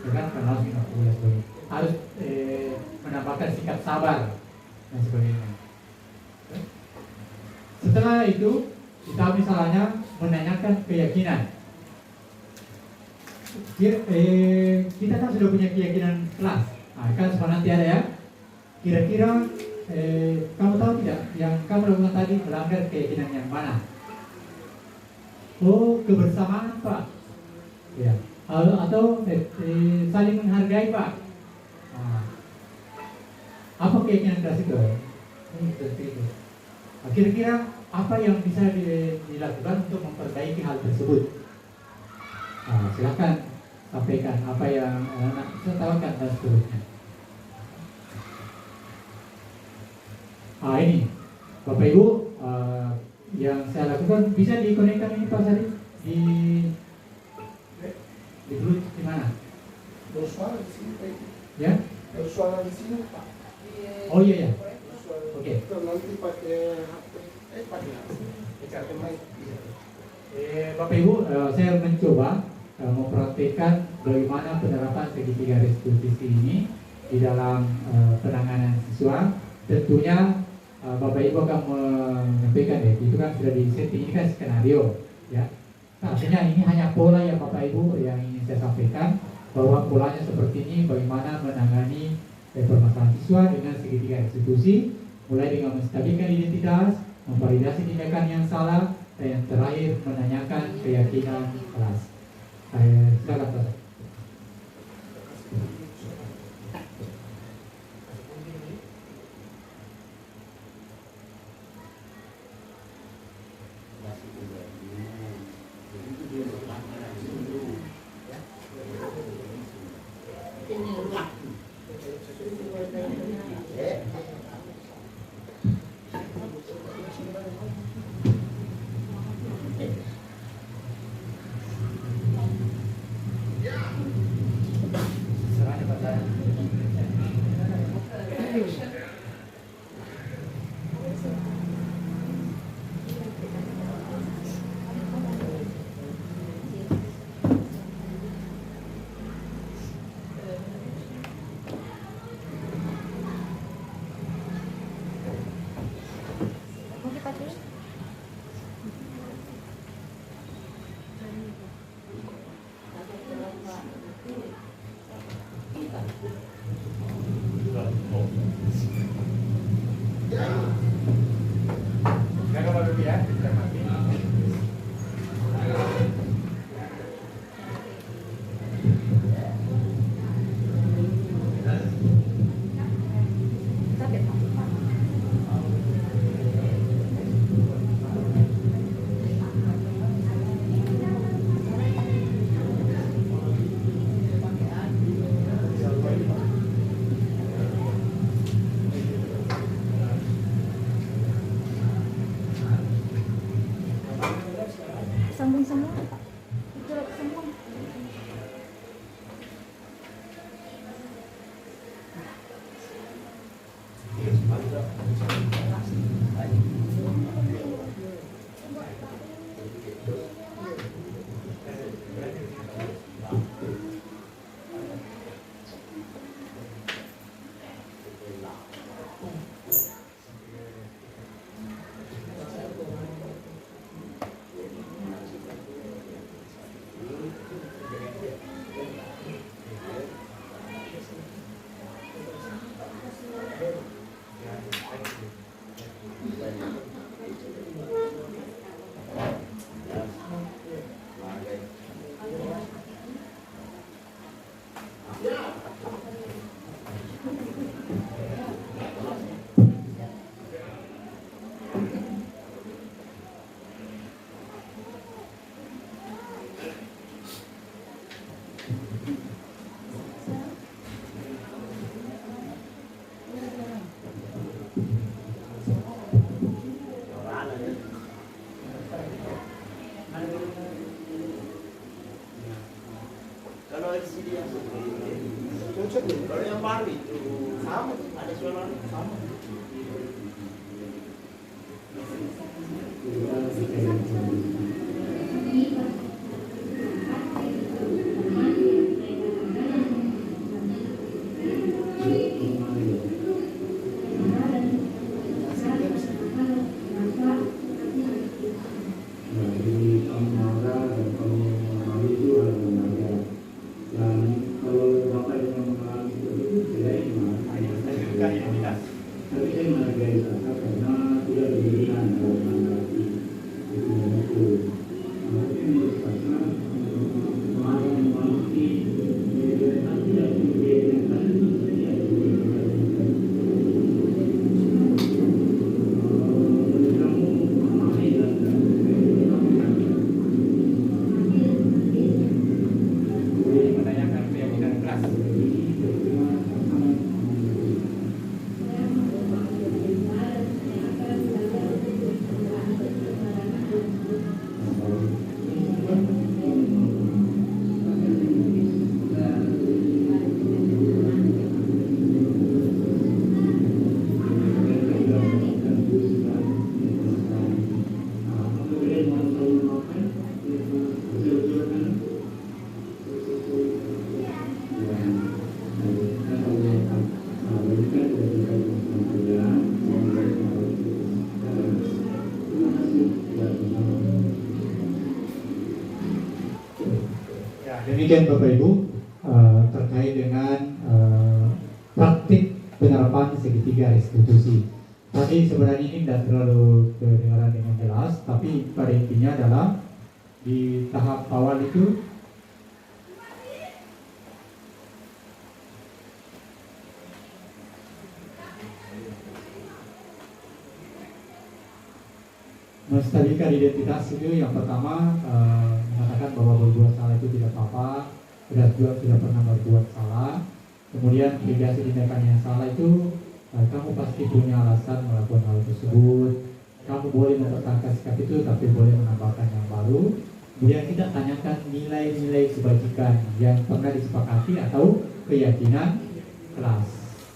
Kan langsung tak boleh sebagainya. Harus menambahkan sikap sabar dan sebagainya. Setelah itu kita misalnya menanyakan keyakinan. Kita kan sudah punya keyakinan kelas. Nah, kan semua nanti ada ya. Kira-kira kamu tahu tidak yang kamu lakukan tadi melanggar keyakinan yang mana? Oh, kebersamaan Pak. Ya. Atau saling menghargai Pak. Nah, apa keyakinan kelas itu? Seperti itu. Nah, kira-kira apa yang bisa dilakukan untuk memperbaiki hal tersebut? Nah, silakan sampaikan apa yang saya tawarkan dan seterusnya. Ini Bapak Ibu yang saya lakukan bisa dikonekkan ini Pak Sari di Bluetooth di mana? Bersuara di sini Pak. Ya? Bersuara di sini Pak. Oh iya ya. Oke. Itu nanti pakai HP. Pakai mic. Bapak Ibu, saya mencoba mempraktikkan bagaimana penerapan segitiga restitusi ini di dalam penanganan siswa. Tentunya Bapak Ibu akan menyampaikan itu kan sudah disetting, ini kan skenario ya. Artinya ini hanya pola ya Bapak Ibu yang ingin saya sampaikan, bahwa polanya seperti ini, bagaimana menangani permasalahan siswa dengan segitiga restitusi, mulai dengan menstabilkan identitas, memvalidasi tindakan yang salah, dan yang terakhir menanyakan keyakinan kelas. Silakan Pak. Sambung semua. Jelek semua. Kalau di sini yang kalau yang baru itu sama, ada suara sama. Demikian Bapak Ibu terkait dengan praktik penerapan segitiga restitusi. Tadi sebenarnya ini tidak terlalu kedengaran dengan jelas, tapi pada intinya adalah di tahap awal itu menstabilkan identitas itu yang pertama mengatakan bahwa berbuat salah itu tidak apa-apa, tidak pernah berbuat salah. Kemudian mitigasi tindakan yang salah itu kamu pasti punya alasan melakukan hal tersebut. Kamu boleh mempertahankan sikap itu, tapi boleh menambahkan yang baru. Kemudian kita tanyakan nilai-nilai kebajikan yang pernah disepakati atau keyakinan kelas.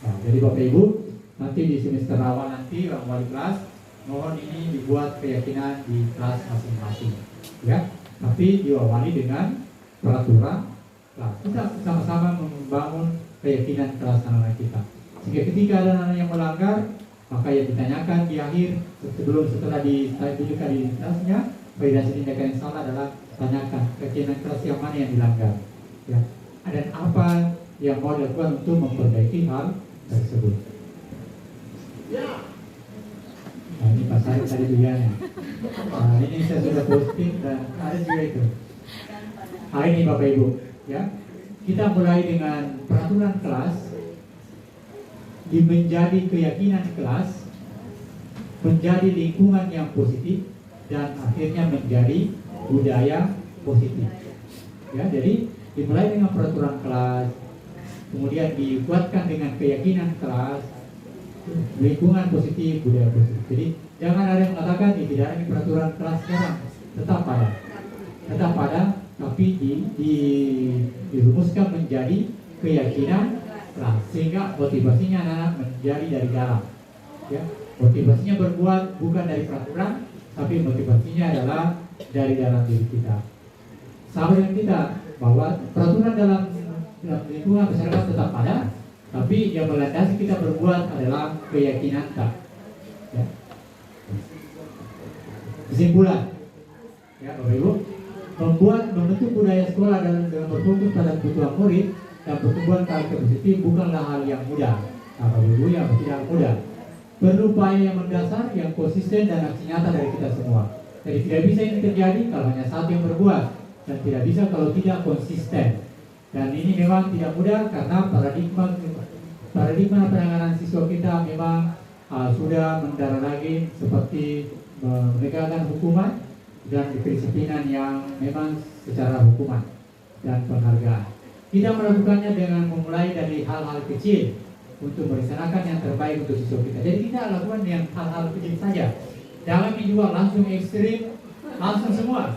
Nah, jadi Bapak Ibu nanti di semester awal nanti wali kelas mohon ini dibuat keyakinan di kelas masing-masing, ya. Tapi diawali dengan peraturan kelas. Kita sama-sama membangun keyakinan kelas anak-anak kita. Sehingga ketika ada anak yang melanggar, maka yang ditanyakan di akhir setelah ditampilkan identitasnya, validasi tindakan yang salah adalah tanyakan keyakinan kelas yang mana yang dilanggar, ya. Dan apa yang mau dilakukan untuk memperbaiki hal tersebut. Nah, ini Pak Sarif tadi juga ya. Nah, ini saya sudah posting dan ada juga itu. Nah, ini Bapak Ibu, ya. Kita mulai dengan peraturan kelas, menjadi keyakinan kelas, menjadi lingkungan yang positif, dan akhirnya menjadi budaya positif. Ya, jadi dimulai dengan peraturan kelas, kemudian dikuatkan dengan keyakinan kelas, lingkungan positif, budaya positif. Jadi jangan ada yang mengatakan tidak ada peraturan kelas sekarang, tetap ada. tetap ada, tapi dirumuskan menjadi keyakinan kelas, sehingga motivasinya anak-anak menjadi dari dalam. Ya, motivasinya berbuat bukan dari peraturan, tapi motivasinya adalah dari dalam diri kita. Sama dengan kita, bahwa peraturan dalam lingkungan masyarakat tetap ada, tapi yang melandasi kita berbuat adalah keyakinan kita. Ya. Kesimpulan, ya Bapak Ibu, membentuk budaya sekolah dengan berfokus pada kebutuhan murid dan pertumbuhan karakter positif bukanlah hal yang mudah. Nah, Bapak Ibu, yang tidak mudah. Perlu upaya yang mendasar, yang konsisten dan aksi nyata dari kita semua. Jadi tidak bisa ini terjadi kalau hanya satu yang berbuat, dan tidak bisa kalau tidak konsisten. Dan ini memang tidak mudah karena paradigma penanganan siswa kita memang sudah mendarah daging seperti menegakkan hukuman dan kedisiplinan yang memang secara hukuman dan penghargaan. Kita melakukannya dengan memulai dari hal-hal kecil untuk merencanakan yang terbaik untuk siswa kita. Jadi kita lakukan yang hal-hal kecil saja. Jangan dijual langsung ekstrim, langsung semua.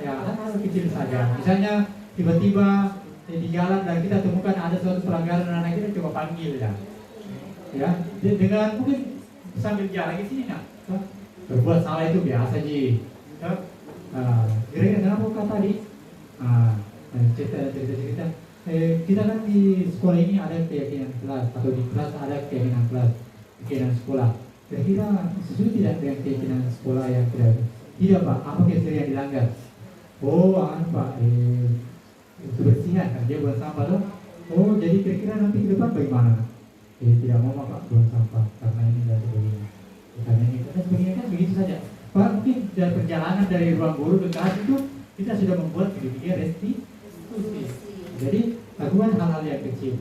Ya, hal-hal kecil saja. Misalnya tiba-tiba di jalan dan kita temukan ada suatu pelanggaran, anak kita coba panggil ya. Ya, dengan mungkin sambil jalan ke sini nak. Berbuat salah itu biasa ji. Kira-kira kenapa kata tadi? Cerita. Kita kan di sekolah ini ada keyakinan kelas, atau di kelas ada keyakinan kelas, keyakinan sekolah. Kira-kira sesuai tidak dengan keyakinan sekolah yang tidak Pak? Apa kira-kira yang dilanggar? Oh, Pak, kebersihan kan dia buang sampah tuh. Oh, jadi kira-kira nanti ke depan bagaimana? Tidak mau Pak buang sampah karena ini dan sebagainya. Karena ini dan sebagainya kan begitu saja. Pak, mungkin dari perjalanan dari ruang guru ke kelas itu kita sudah membuat video restitusi. Jadi lakukan hal-hal yang kecil.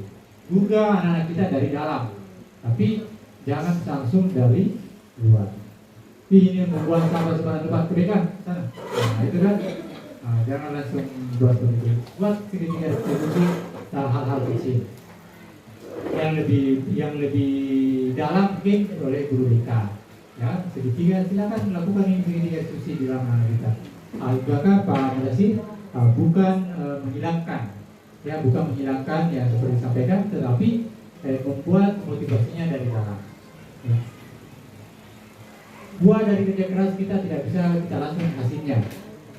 Juga anak-anak kita dari dalam, tapi jangan langsung dari luar. Ini membuang sampah sembarang tempat, kebaikan sana. Nah, itu kan. Jangan langsung buat begitu. Buat sedikit restitusi hal-hal kecil. Yang lebih dalam mungkin oleh guru BK. Ya, segitiga silakan melakukan ini segitiga restitusi di dalam anak kita. Bahkan Pak Mudasir bukan menghilangkan, ya bukan menghilangkan yang seperti disampaikan, tetapi membuat motivasinya dari dalam. Ya. Buah dari kerja keras kita tidak bisa kita langsung hasilnya.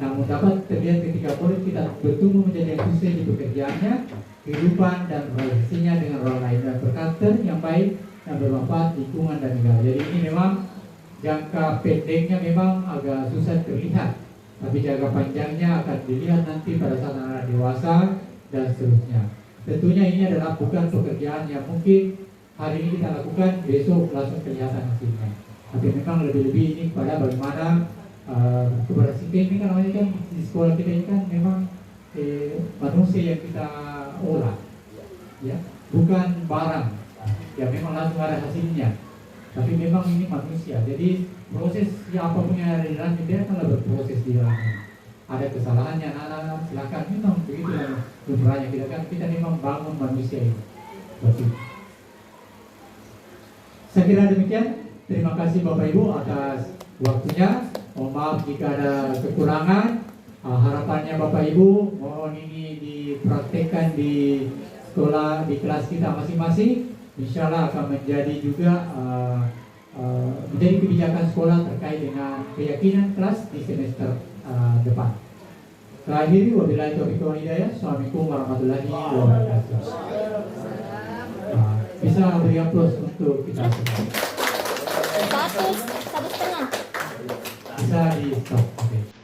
Namun dapat terlihat ketika murid kita bertumbuh menjadi yang sukses di pekerjaannya, kehidupan dan relasinya dengan orang lain dan berkarakter yang baik dan bermanfaat lingkungan dan negara. Jadi ini memang jangka pendeknya memang agak susah terlihat, tapi jangka panjangnya akan dilihat nanti pada saat anak dewasa dan seterusnya. Tentunya ini adalah bukan pekerjaan yang mungkin hari ini kita lakukan, besok langsung kelihatan hasilnya. Tapi memang lebih-lebih ini pada bagaimana keberhasilan ini kan namanya kan di sekolah kita ini kan memang manusia yang kita olah, ya bukan barang, ya memang langsung ada hasilnya. Tapi memang ini manusia, jadi proses ya apapun yang ada di dalam dia akan berproses di dalamnya. Ada kesalahannya, anak-anak silakan, memang begitu lumrahnya kita kan, kita memang bangun manusia ini. Betul. Saya kira demikian. Terima kasih Bapak Ibu atas waktunya. Mohon maaf jika ada kekurangan. Harapannya Bapak Ibu mohon ini dipraktekkan di sekolah, di kelas kita masing-masing. Insya Allah akan menjadi juga menjadi kebijakan sekolah terkait dengan keyakinan kelas di semester depan. Terakhir, wabillahi taufiq wal hidayah. Assalamualaikum warahmatullahi wabarakatuh. Bisa beri aplaus untuk kita semua. 1,5. Bisa di stop. Okay.